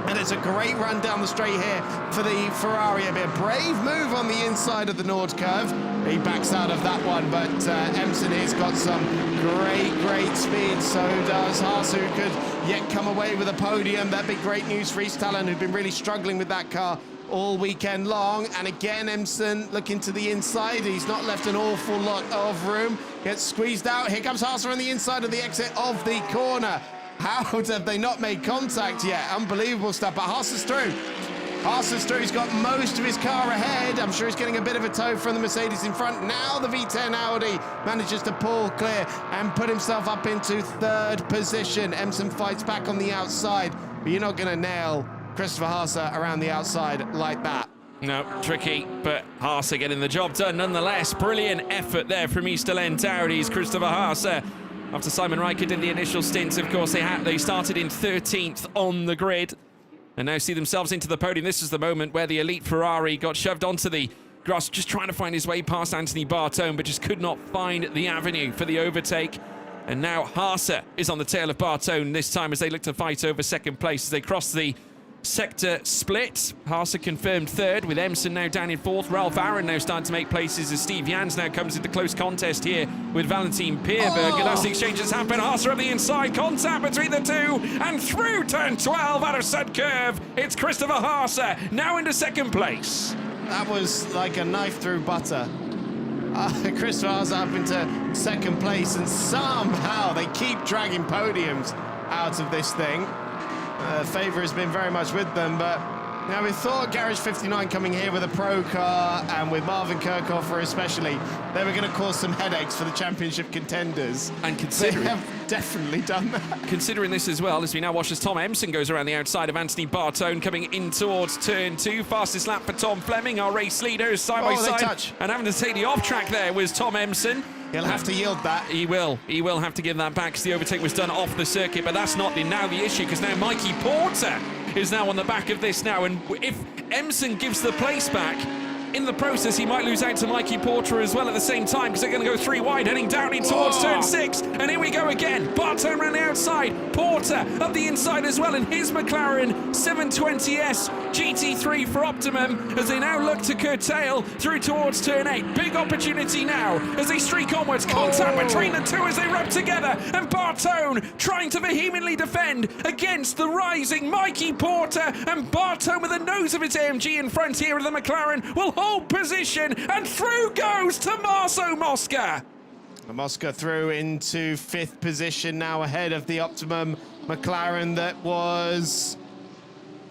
Speaker 2: And it's a great run down the straight here for the Ferrari. A bit brave move on the inside of the Nord curve. He backs out of that one, but Empson here's got some great speed. So does Haase, who could yet come away with a podium. That'd be great news for East Talent, who've been really struggling with that car all weekend long. And again, Emson looking to the inside. He's not left an awful lot of room. Gets squeezed out. Here comes Haase on the inside of the exit of the corner. How have they not made contact yet? Unbelievable stuff, but Haase's through. Haase's through. He's got most of his car ahead. I'm sure he's getting a bit of a tow from the Mercedes in front. Now the V10 Audi manages to pull clear and put himself up into third position. Emson fights back on the outside, but you're not going to nail Christopher Haase around the outside like that.
Speaker 1: No, tricky, but Haase getting the job done nonetheless. Brilliant effort there from East Lent Audi's Christopher Haase. After Simon Riker did the initial stint, of course, they started in 13th on the grid and now see themselves into the podium. This is the moment where the elite Ferrari got shoved onto the grass, just trying to find his way past Anthony Bartone, but just could not find the avenue for the overtake. And now Haase is on the tail of Bartone this time as they look to fight over second place as they cross the sector split. Haase confirmed third, with Emson now down in fourth. Ralph Aaron now starting to make places as Steve Jans now comes into close contest here with Valentin Pierberg. And as the exchanges happen, Haase up the inside, contact between the two, and through turn 12 out of said curve, it's Christopher Haase now into second place.
Speaker 2: That was like a knife through butter. Christopher Haase up into second place, and somehow they keep dragging podiums out of this thing. Favour has been very much with them, but now we thought Garage 59 coming here with a pro car and with Marvin Kirchhoffer especially, they were going to cause some headaches for the championship contenders.
Speaker 1: And considering,
Speaker 2: they have definitely done that.
Speaker 1: Considering this as well, as we now watch as Tom Emson goes around the outside of Anthony Bartone coming in towards turn 2. Fastest lap for Tom Fleming, our race leader, side by side.
Speaker 2: Touch.
Speaker 1: And having to take the off track there was Tom Emson.
Speaker 2: He'll have to yield that.
Speaker 1: He will have to give that back because the overtake was done off the circuit, but that's not now the issue, because now Mikey Porter is now on the back of this now, and if Emson gives the place back, in the process he might lose out to Mikey Porter as well at the same time, because they're going to go 3 wide heading down in towards turn 6, and here we go again. Bartone around the outside, Porter up the inside as well, and his McLaren 720S GT3 for Optimum as they now look to curtail through towards turn 8. Big opportunity now as they streak onwards, contact between the two as they rub together, and Bartone trying to vehemently defend against the rising Mikey Porter, and Bartone with the nose of its AMG in front here of the McLaren will hold position, and through goes Tommaso Mosca.
Speaker 2: Mosca through into 5th position now, ahead of the Optimum McLaren that was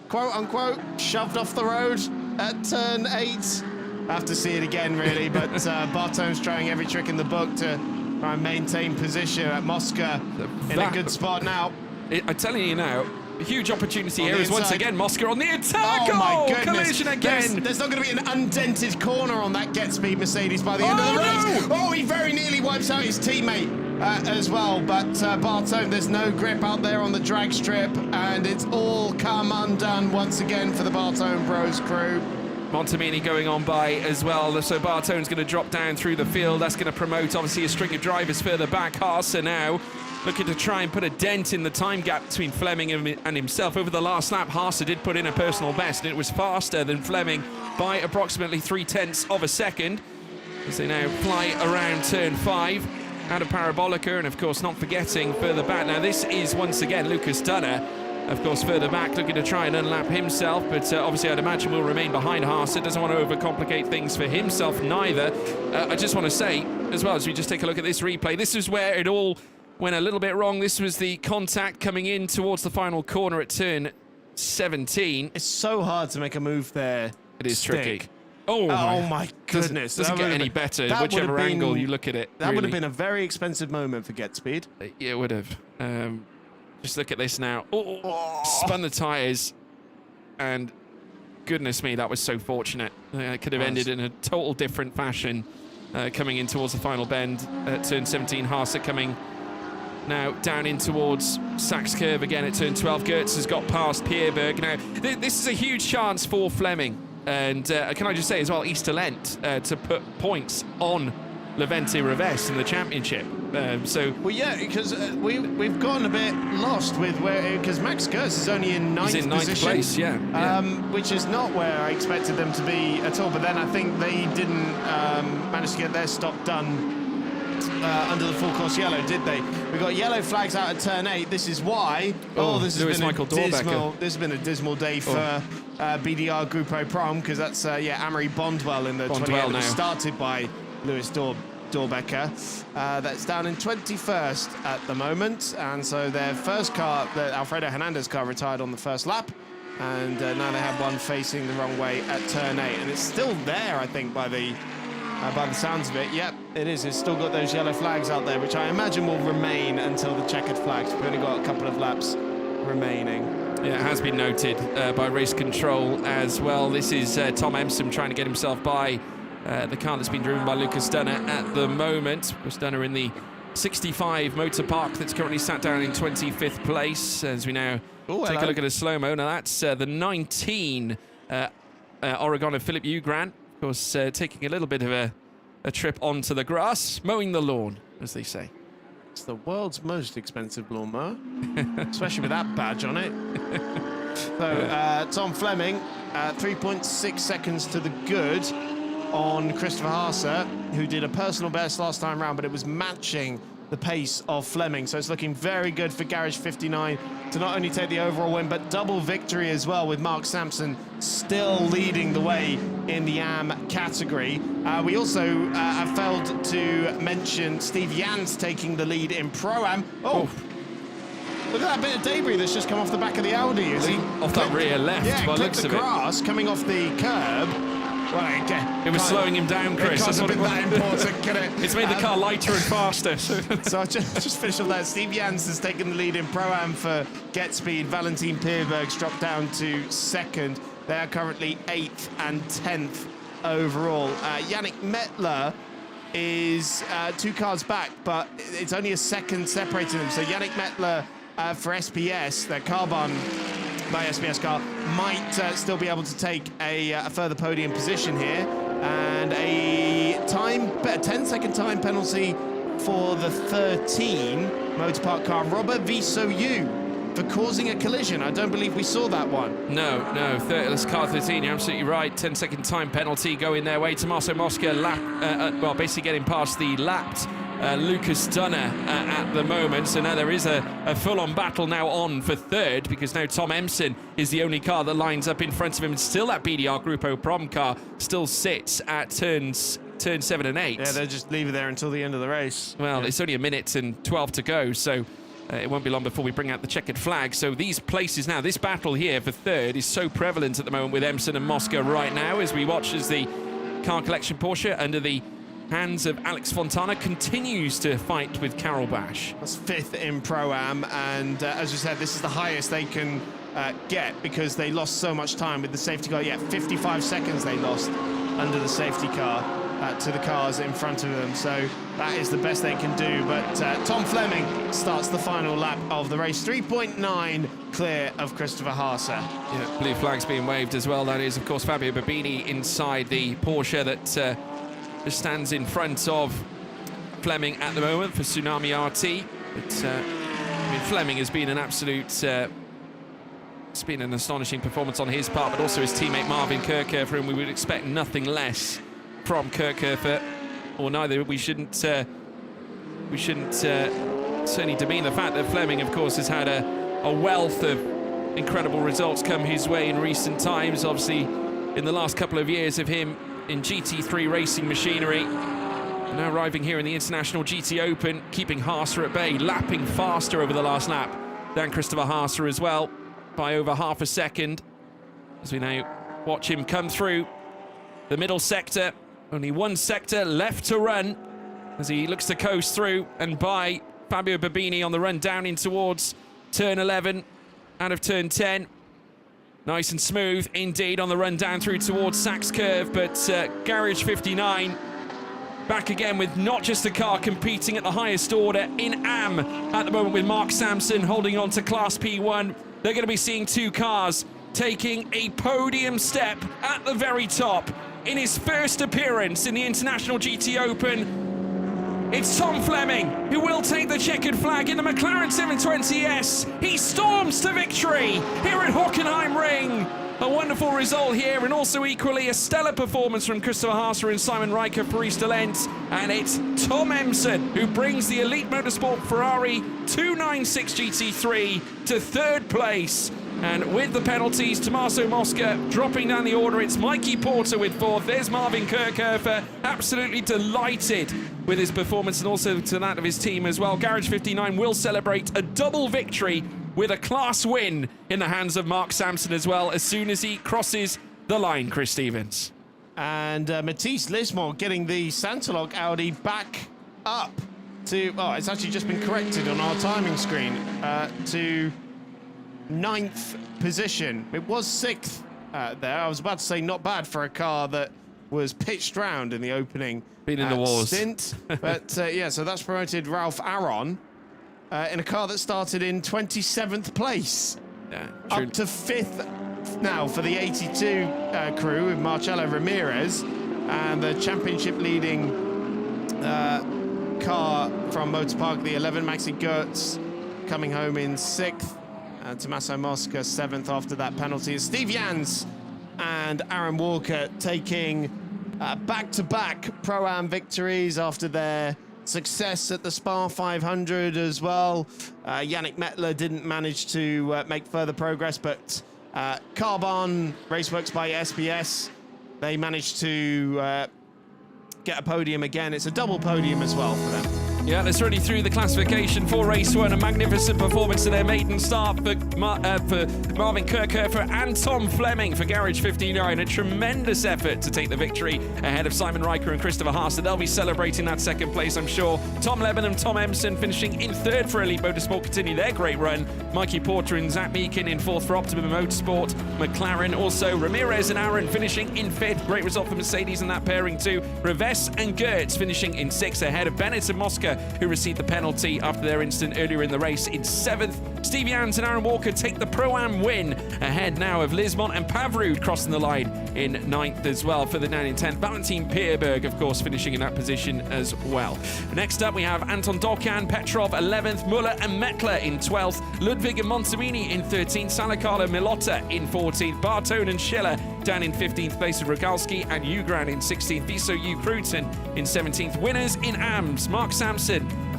Speaker 2: quote-unquote shoved off the road at turn 8. I have to see it again really, but Bartone's trying every trick in the book to try and maintain position at Mosca in a good spot now.
Speaker 1: I'm telling you now, a huge opportunity here is once again Mosca on the attack.
Speaker 2: Oh my goodness.
Speaker 1: Collision again.
Speaker 2: There's not going to be an undented corner on that Get Speed Mercedes by the end of the race.
Speaker 1: No.
Speaker 2: Oh, he very nearly wipes out his teammate as well, but Bartone, there's no grip out there on the drag strip, and it's all come undone once again for the Bartone Bros crew.
Speaker 1: Montemini going on by as well, so Bartone's going to drop down through the field. That's going to promote obviously a string of drivers further back. Haase now looking to try and put a dent in the time gap between Fleming and himself. Over the last lap, Haase did put in a personal best, and it was faster than Fleming by approximately 0.3 of a second. As they now fly around turn 5, out of Parabolica, and of course not forgetting further back. Now this is once again Lucas Dunner, of course further back, looking to try and unlap himself, but obviously I'd imagine will remain behind Haase. Doesn't want to overcomplicate things for himself neither. I just want to say, as well, as we just take a look at this replay, this is where it all went a little bit wrong. This was the contact coming in towards the final corner at turn 17.
Speaker 2: It's so hard to make a move there.
Speaker 1: It is
Speaker 2: Stick.
Speaker 1: tricky. Oh my goodness. Doesn't get any better, whichever angle you look at it.
Speaker 2: That would have been a very expensive moment for Get Speed.
Speaker 1: Yeah, it would have. Just look at this now. Spun the tyres, and goodness me, that was so fortunate. It could have ended in a total different fashion coming in towards the final bend at turn 17. Haase coming now down in towards Sachs curve again at turn 12. Gertz has got past Pierberg. Now, this is a huge chance for Fleming. And can I just say as well, East Lent to put points on Levente Reves in the championship.
Speaker 2: Well, yeah, because we've gotten a bit lost with where, because Max Gertz is only in ninth position.
Speaker 1: He's in 9th place, yeah.
Speaker 2: Which is not where I expected them to be at all. But then I think they didn't manage to get their stop done under the full course yellow, did they? We got yellow flags out at turn 8. This is why. This has been a dismal day for BDR Grupo Prom, because that's Amory Bondwell in the 28 that started by Lewis Dorbecker. That's down in 21st at the moment, and so their first car, the Alfredo Hernandez car, retired on the first lap, and now they have one facing the wrong way at turn 8, and it's still there, I think, by the sounds of it. Yep, it is. It's still got those yellow flags out there, which I imagine will remain until the checkered flags. We've only got a couple of laps remaining.
Speaker 1: Yeah, it has been noted by race control as well. This is Tom Emsom trying to get himself by the car that's been driven by Lucas Dunner at the moment. Lucas Dunner in the 65 Motor Park that's currently sat down in 25th place. As we now take a look at a slow-mo. Now that's the 19 Oregon of Philip Ugran. Of course, taking a little bit of a trip onto the grass, mowing the lawn, as they say.
Speaker 2: It's the world's most expensive lawnmower, especially with that badge on it. So Tom Fleming, 3.6 seconds to the good on Christopher Haase, who did a personal best last time round, but it was matching the pace of Fleming. So it's looking very good for Garage 59 to not only take the overall win, but double victory as well, with Mark Sampson still leading the way in the AM category. We also have failed to mention Steve Jans taking the lead in Pro-Am. Oh, look at that bit of debris that's just come off the back of the Audi. You see?
Speaker 1: Off that rear left,
Speaker 2: yeah,
Speaker 1: by looks
Speaker 2: the
Speaker 1: of it.
Speaker 2: grass coming off the curb.
Speaker 1: It was slowing him down, Chris.
Speaker 2: That's what it was. That important, can it?
Speaker 1: It's made the car lighter and faster.
Speaker 2: So I just finished off that. Steve Jans has taken the lead in Pro-Am for Get Speed. Valentin Pierberg's dropped down to second. They are currently 8th and 10th overall. Yannick Mettler is 2 cars back, but it's only a second separating them. So Yannick Mettler for SPS, their carbon by SPS car, might still be able to take a further podium position here, and a 10-second time penalty for the 13 Motor Park car, Robert Visoyu, for causing a collision. I don't believe we saw that one.
Speaker 1: No, that's car 13, you're absolutely right. 10-second time penalty going their way. Tommaso Mosca basically getting past the lapped Lucas Dunner at the moment. So now there is a full-on battle now on for third, because now Tom Emson is the only car that lines up in front of him, and still that BDR Grupo Prom car still sits at turns 7 and 8.
Speaker 2: Yeah, they'll just leave it there until the end of the race.
Speaker 1: Well, It's only a minute and 12 to go, so it won't be long before we bring out the checkered flag. So these places now, this battle here for third is so prevalent at the moment with Emson and Mosca right now, as we watch as the car collection Porsche under the hands of Alex Fontana continues to fight with Carol Bash.
Speaker 2: That's 5th in Pro-Am, and as you said, this is the highest they can get, because they lost so much time with the safety car. Yeah, 55 seconds they lost under the safety car to the cars in front of them. So that is the best they can do. But Tom Fleming starts the final lap of the race, 3.9 clear of Christopher Haase.
Speaker 1: Yeah, blue flag's being waved as well. That is, of course, Fabio Babini inside the Porsche that just stands in front of Fleming at the moment for Tsunami RT. But Fleming has been an absolute... it's been an astonishing performance on his part, but also his teammate Marvin Kirchhofer, and we would expect nothing less from Kirchhofer, or neither. We shouldn't certainly demean the fact that Fleming, of course, has had a wealth of incredible results come his way in recent times. Obviously, in the last couple of years of him in GT3 racing machinery, now arriving here in the International GT Open, keeping Haase at bay, lapping faster over the last lap than Christopher Haase as well, by over half a second, as we now watch him come through the middle sector. Only one sector left to run as he looks to coast through and by Fabio Babini on the run down in towards turn 11 out of turn 10. Nice and smooth indeed on the run down through towards Sachs Curve, but Garage 59 back again with not just a car competing at the highest order in AM at the moment, with Mark Sampson holding on to Class P1. They're going to be seeing 2 cars taking a podium step at the very top in his first appearance in the International GT Open. It's Tom Fleming who will take the checkered flag in the McLaren 720S. He storms to victory here at Hockenheimring. A wonderful result here, and also equally a stellar performance from Christopher Haase and Simon Riker for Easter Lent. And it's Tom Emson who brings the Elite Motorsport Ferrari 296 GT3 to third place. And with the penalties, Tommaso Mosca dropping down the order. It's Mikey Porter with fourth. There's Marvin Kirchhofer, absolutely delighted with his performance and also to that of his team as well. Garage 59 will celebrate a double victory with a class win in the hands of Mark Sampson as well as soon as he crosses the line, Chris Stevens.
Speaker 2: And Matisse Lismore getting the Santalog Audi back up to, oh, it's actually just been corrected on our timing screen, to 9th position. It was 6th there. I was about to say not bad for a car that was pitched round in the opening
Speaker 1: Been in the wars.
Speaker 2: stint. But yeah, so that's promoted Ralph Aron in a car that started in 27th place.
Speaker 1: Yeah,
Speaker 2: Up to 5th now for the 82 crew with Marcelo Ramirez, and the championship leading car from Motorpark, the 11, Maxi Goetz, coming home in 6th. Tommaso Mosca 7th after that penalty. Steve Jans and Aaron Walker taking back-to-back Pro-Am victories after their success at the Spa 500 as well. Yannick Mettler didn't manage to make further progress, but Carbon Raceworks by SBS, they managed to get a podium again. It's a double podium as well for them.
Speaker 1: Yeah, they're already through the classification for race one. A magnificent performance in their maiden start for Marvin Kirchhofer and Tom Fleming for Garage 59. A tremendous effort to take the victory ahead of Simon Riker and Christopher Haase. They'll be celebrating that second place, I'm sure. Tom Leben and Tom Emson finishing in third for Elite Motorsport continue their great run. Mikey Porter and Zach Meakin in fourth for Optimum Motorsport. McLaren also. Ramirez and Aaron finishing in fifth. Great result for Mercedes in that pairing too. Reves and Goetz finishing in sixth ahead of Bennett and Mosca, who received the penalty after their incident earlier in the race, in 7th. Steve Jans and Aaron Walker take the Pro-Am win ahead now of Lismont and Pavrud crossing the line in 9th as well for the 9 and 10th. Valentin Pierberg, of course, finishing in that position as well. Next up, we have Anton Dokan, Petrov 11th, Muller and Mettler in 12th, Ludwig and Montemini in 13th, Salacalo Milota in 14th, Bartone and Schiller down in 15th place with Rogalski and Ugran in 16th, Viso U Cruton in 17th. Winners in AMS, Mark Sampson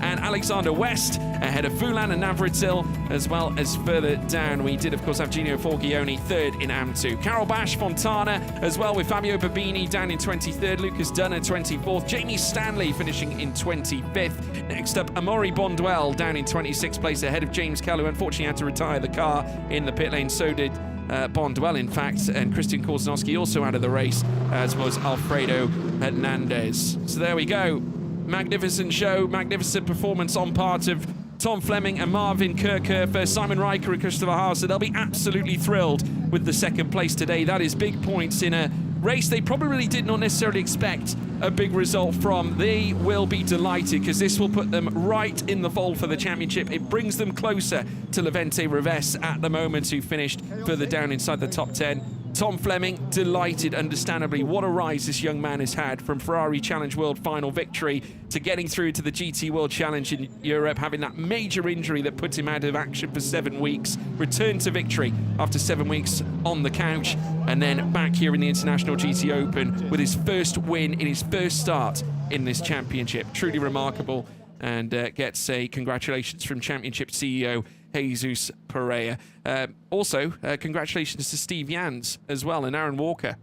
Speaker 1: and Alexander West ahead of Fulan and Navratil, as well as further down we did of course have Gino Forgione third in AM2. Carol Bash Fontana as well with Fabio Babini down in 23rd, Lucas Dunner 24th, Jamie Stanley finishing in 25th. Next up, Amaury Bonduelle down in 26th place ahead of James Kell, who unfortunately had to retire the car in the pit lane. So did Bonduelle, in fact, and Christian Korzanowski also out of the race, as was Alfredo Hernandez. So there we go. Magnificent show, magnificent performance on part of Tom Fleming and Marvin Kirchhofer, Simon Riker and Christopher Haase. They'll be absolutely thrilled with the second place today. That is big points in a race they probably did not necessarily expect a big result from. They will be delighted because this will put them right in the fold for the championship. It brings them closer to Levente Reves at the moment, who finished further down inside the top 10. Tom Fleming, delighted, understandably. What a rise this young man has had from Ferrari Challenge World final victory to getting through to the GT World Challenge in Europe, having that major injury that put him out of action for 7 weeks, returned to victory after 7 weeks on the couch, and then back here in the International GT Open with his first win in his first start in this championship. Truly remarkable, and gets a congratulations from Championship CEO Jesus Pereira. Also, congratulations to Steve Jans as well and Aaron Walker.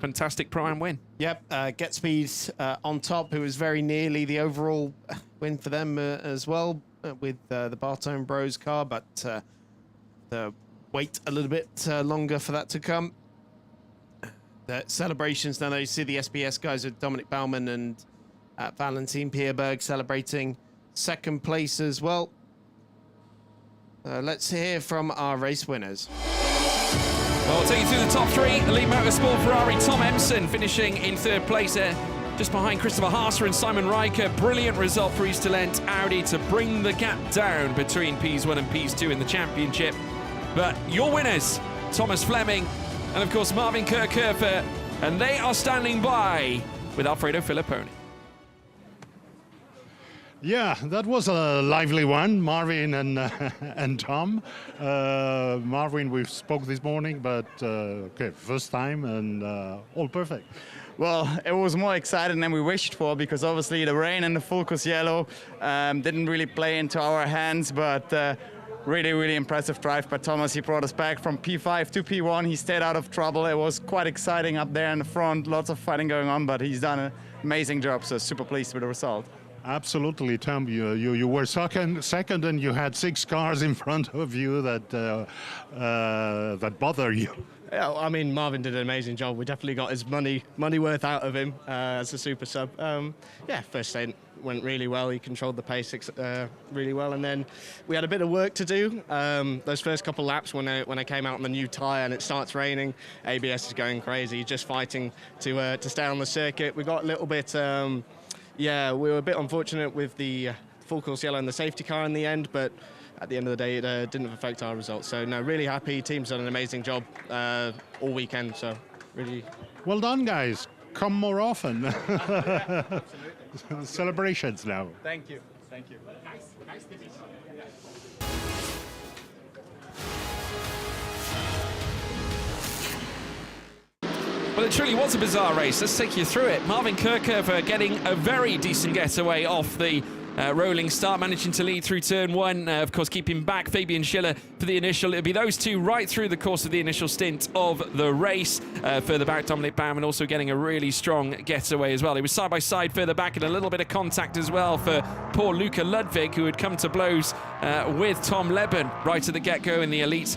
Speaker 1: Fantastic Pro-Am win.
Speaker 2: Yep, Get Speed on top, who was very nearly the overall win for them as well with the Bartone Bros car, but wait a little bit longer for that to come. The celebrations now, though, you see the SBS guys with Dominic Baumann and Valentin Pierberg celebrating second place as well. Let's hear from our race winners.
Speaker 1: Well, I'll take you through the top three. Elite Motorsport Ferrari, Tom Emson finishing in third place there, just behind Christopher Haase and Simon Riker. Brilliant result for Easter Lent Audi to bring the gap down between Ps1 and Ps2 in the championship. But your winners, Thomas Fleming and, of course, Marvin Kirchhofer, and they are standing by with Alfredo Filipponi.
Speaker 3: Yeah, that was a lively one, Marvin and and Tom. Marvin, we spoke this morning, but okay, first time and all perfect.
Speaker 4: Well, it was more exciting than we wished for because obviously the rain and the full course yellow didn't really play into our hands, but really, really impressive drive by Thomas. He brought us back from P5 to P1. He stayed out of trouble. It was quite exciting up there in the front, lots of fighting going on, but he's done an amazing job, so super pleased with the result.
Speaker 3: Absolutely, Tom. You were second, and you had 6 cars in front of you that bother you.
Speaker 5: Yeah, I mean, Marvin did an amazing job. We definitely got his money worth out of him as a super sub. Yeah, first stint went really well. He controlled the pace really well, and then we had a bit of work to do. Those first couple laps when I came out on the new tyre and it starts raining, ABS is going crazy, just fighting to stay on the circuit. We got a little bit. Yeah, we were a bit unfortunate with the full course yellow and the safety car in the end, but at the end of the day, it didn't affect our results. So, no, really happy. Team's done an amazing job all weekend, so really...
Speaker 3: Well done, guys. Come more often. Celebrations now.
Speaker 4: Thank you. Thank you.
Speaker 1: Well, it truly was a bizarre race. Let's take you through it. Marvin Kirchhofer getting a very decent getaway off the rolling start, managing to lead through turn 1, of course keeping back Fabian Schiller for the initial. It'll be those two right through the course of the initial stint of the race. Further back, Dominic Baumann also getting a really strong getaway as well. He was side by side further back, and a little bit of contact as well for poor Luca Ludwig, who had come to blows with Tom Leben right at the get-go in the elite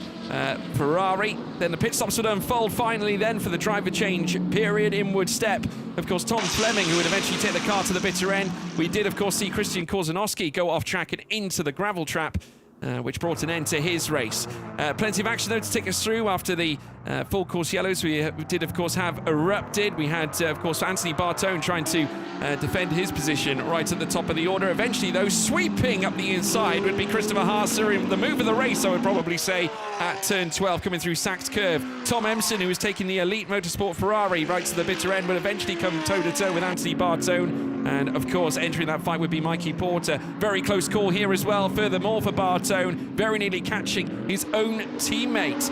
Speaker 1: Ferrari. Then the pit stops would unfold finally then for the driver change period. Inward step, of course, Tom Fleming, who would eventually take the car to the bitter end. We did, of course, see Christian Korzanowski go off track and into the gravel trap, which brought an end to his race. Plenty of action, though, to take us through after the full course yellows. We did, of course, have erupted. We had, of course, Anthony Bartone trying to defend his position right at the top of the order. Eventually, though, sweeping up the inside would be Christopher Haase in the move of the race, I would probably say, at turn 12, coming through Sachs Curve. Tom Emson, who was taking the Elite Motorsport Ferrari right to the bitter end, would eventually come toe-to-toe with Anthony Bartone. And, of course, entering that fight would be Mikey Porter. Very close call here as well. Furthermore, for Bartone, very nearly catching his own teammate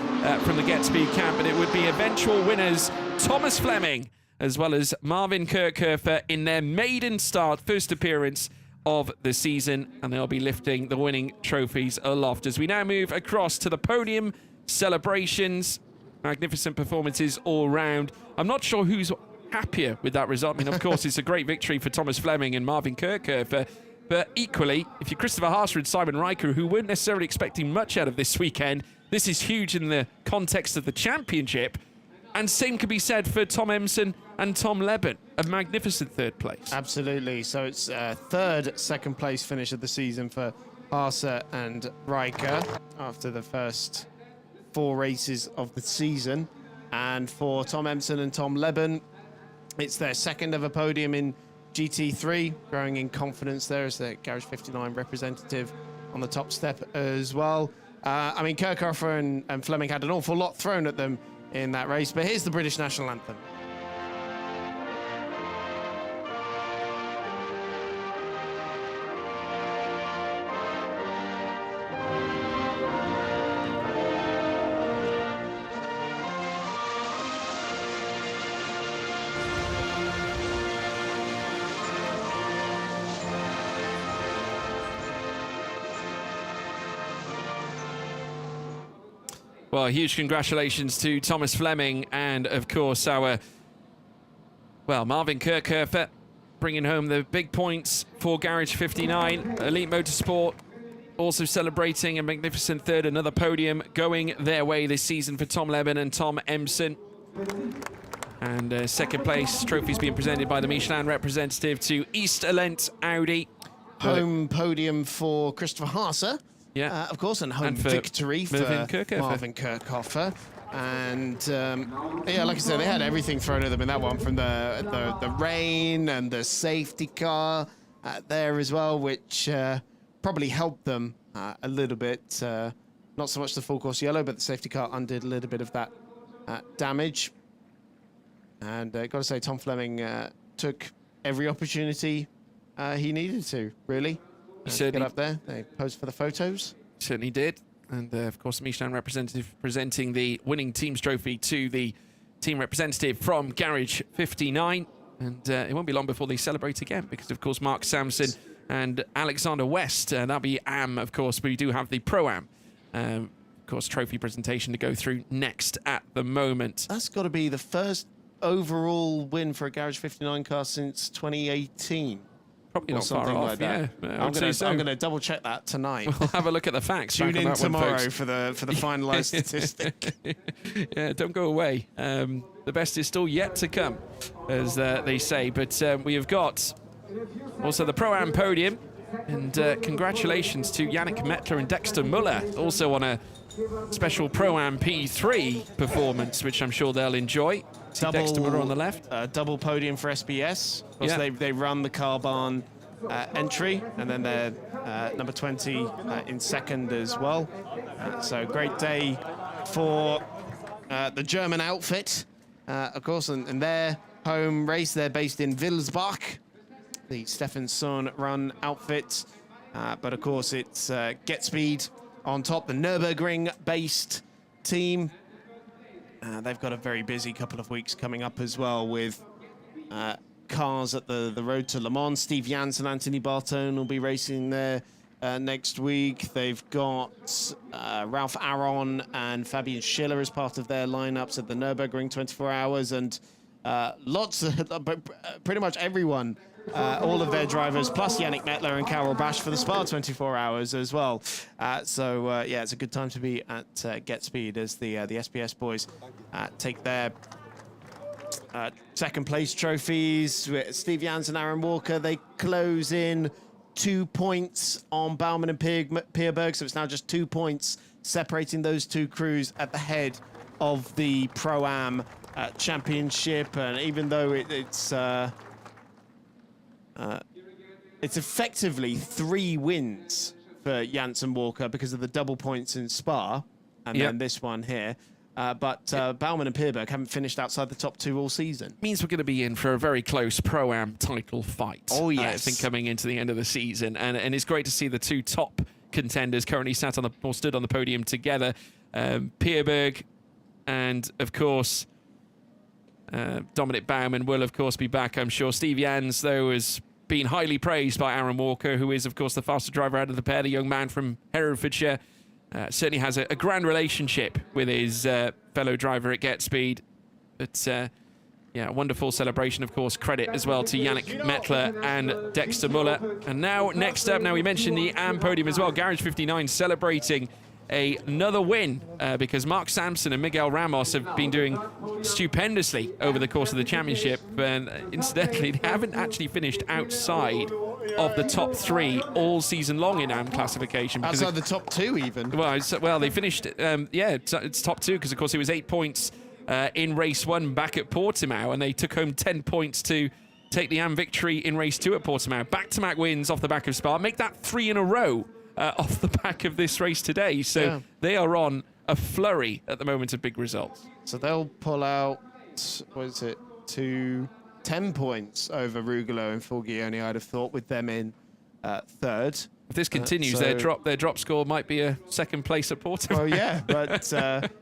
Speaker 1: from the Get Speed camp. But it would be eventual winners Thomas Fleming as well as Marvin Kirchhofer in their maiden start, first appearance of the season. And they'll be lifting the winning trophies aloft. As we now move across to the podium celebrations. Magnificent performances all round. I'm not sure who's happier with that result. I mean, of course, it's a great victory for Thomas Fleming and Marvin Kirchhofer, but equally, if you're Christopher Haase and Simon Riker, who weren't necessarily expecting much out of this weekend, this is huge in the context of the championship. And same could be said for Tom Emson and Tom Leben, a magnificent third place.
Speaker 2: Absolutely. So it's second place finish of the season for Haase and Riker after the first 4 races of the season. And for Tom Emson and Tom Leben, it's their second ever podium in GT3, growing in confidence there as the Garage 59 representative on the top step as well. I mean, Kirchhofer and Fleming had an awful lot thrown at them in that race, but here's the British national anthem.
Speaker 1: Well, huge congratulations to Thomas Fleming and, of course, our, well, Marvin Kirchhofer bringing home the big points for Garage 59. Elite Motorsport also celebrating a magnificent third, another podium going their way this season for Tom Leben and Tom Emson. And second place trophies being presented by the Michelin representative to East Alent Audi.
Speaker 2: Home podium for Christopher Haase.
Speaker 1: Yeah,
Speaker 2: of course, and home victory for Marvin Kirchhofer. And yeah, like I said, they had everything thrown at them in that one, from the rain and the safety car there as well, which probably helped them a little bit. Not so much the full course yellow, but the safety car undid a little bit of that damage. And got to say, Tom Fleming took every opportunity he needed to, really.
Speaker 1: Certainly.
Speaker 2: Get up there. They posed for the photos.
Speaker 1: Certainly did. And, of course, Michelin representative presenting the winning team's trophy to the team representative from Garage 59. And it won't be long before they celebrate again because, of course, Mark Sampson and Alexander West, that'll be AM, of course, but we do have the Pro-Am, of course, trophy presentation to go through next at the moment.
Speaker 2: That's got to be the first overall win for a Garage 59 car since 2018.
Speaker 1: Probably
Speaker 2: or
Speaker 1: not far
Speaker 2: something
Speaker 1: off,
Speaker 2: like that.
Speaker 1: yeah.
Speaker 2: I'm going to double check that tonight.
Speaker 1: We'll have a look at the facts.
Speaker 2: Tune
Speaker 1: back on
Speaker 2: in
Speaker 1: that one,
Speaker 2: tomorrow
Speaker 1: folks.
Speaker 2: for the finalised statistic.
Speaker 1: Yeah, don't go away. The best is still yet to come, as they say. But we have got also the Pro-Am podium. And congratulations to Yannick Mettler and Dexter Muller, also on a special Pro-Am P3 performance, which I'm sure they'll enjoy. See Dexter Muller on the left.
Speaker 2: Double podium for SBS. Of course, they run the car barn entry, and then they're number 20 in second as well. So great day for the German outfit, of course, and their home race. They're based in Wilsbach, the Stephenson run outfit. But of course, it's Get Speed on top, the Nürburgring-based team. They've got a very busy couple of weeks coming up as well with cars at the road to Le Mans. Steve Jansen, Anthony Bartone will be racing there next week. They've got Ralph Aron and Fabian Schiller as part of their lineups at the Nürburgring 24 Hours, and lots of, pretty much everyone, all of their drivers, plus Yannick Mettler and Carol Bash for the Spa 24 Hours as well. So yeah, it's a good time to be at Get Speed as the SBS boys take their second place trophies. Steve Jans and Aaron Walker, they close in 2 points on Baumann and Pierberg, so it's now just 2 points separating those two crews at the head of the Pro-Am championship. And even though it's effectively 3 wins for Janssen Walker because of the double points in Spa, and then this one here. But Baumann and Pierberg haven't finished outside the top 2 all season.
Speaker 1: Means we're going to be in for a very close Pro-Am title fight.
Speaker 2: Oh, yes.
Speaker 1: I think coming into the end of the season. And it's great to see the 2 top contenders currently stood on the podium together. Pierberg and, of course, Dominic Baumann will, of course, be back, I'm sure. Steve Jans, though, has been highly praised by Aaron Walker, who is, of course, the faster driver out of the pair, the young man from Herefordshire. Certainly has a grand relationship with his fellow driver at Get Speed. But, yeah, a wonderful celebration, of course. Credit as well to Yannick Mettler and Dexter Muller. And now, next up, now we mentioned the AM podium as well. Garage 59 celebrating another win because Mark Sampson and Miguel Ramos have been doing stupendously over the course of the championship. And incidentally, they haven't actually finished outside of the top 3 all season long in AM classification.
Speaker 2: Outside the top 2 even.
Speaker 1: Well, they finished, it's top 2 because, of course, it was 8 points in race 1 back at Portimao, and they took home 10 points to take the AM victory in race 2 at Portimao. Back-to-back wins off the back of Spa. Make that 3 in a row off the back of this race today. So they are on a flurry at the moment of big results.
Speaker 2: So they'll pull out, what is it, 10 points over Rugolo and Forgione, I'd have thought, with them in third.
Speaker 1: If this continues, their drop score might be a second place at Portimao.
Speaker 2: Well, yeah, but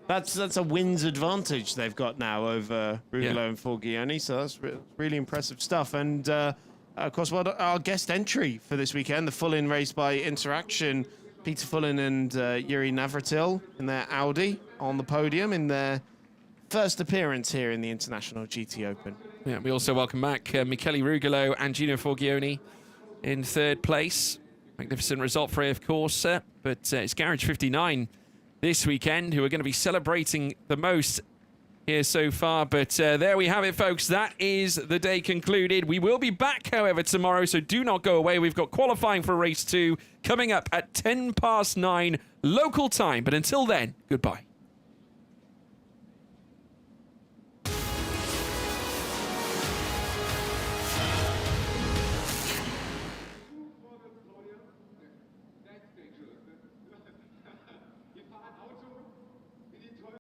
Speaker 2: that's a wins advantage they've got now over Rugolo and Forgione, so that's really impressive stuff. And of course, our guest entry for this weekend, the Fullin race by Interaction, Peter Fullin and Yuri Navratil in their Audi on the podium in their first appearance here in the International GT Open.
Speaker 1: Yeah, we also welcome back Michele Rugolo and Gino Forgione in third place. Magnificent result for AF Course, but it's Garage 59 this weekend who are going to be celebrating the most here so far. But there we have it, folks. That is the day concluded. We will be back, however, tomorrow, so do not go away. We've got qualifying for race 2 coming up at 9:10 local time. But until then, goodbye.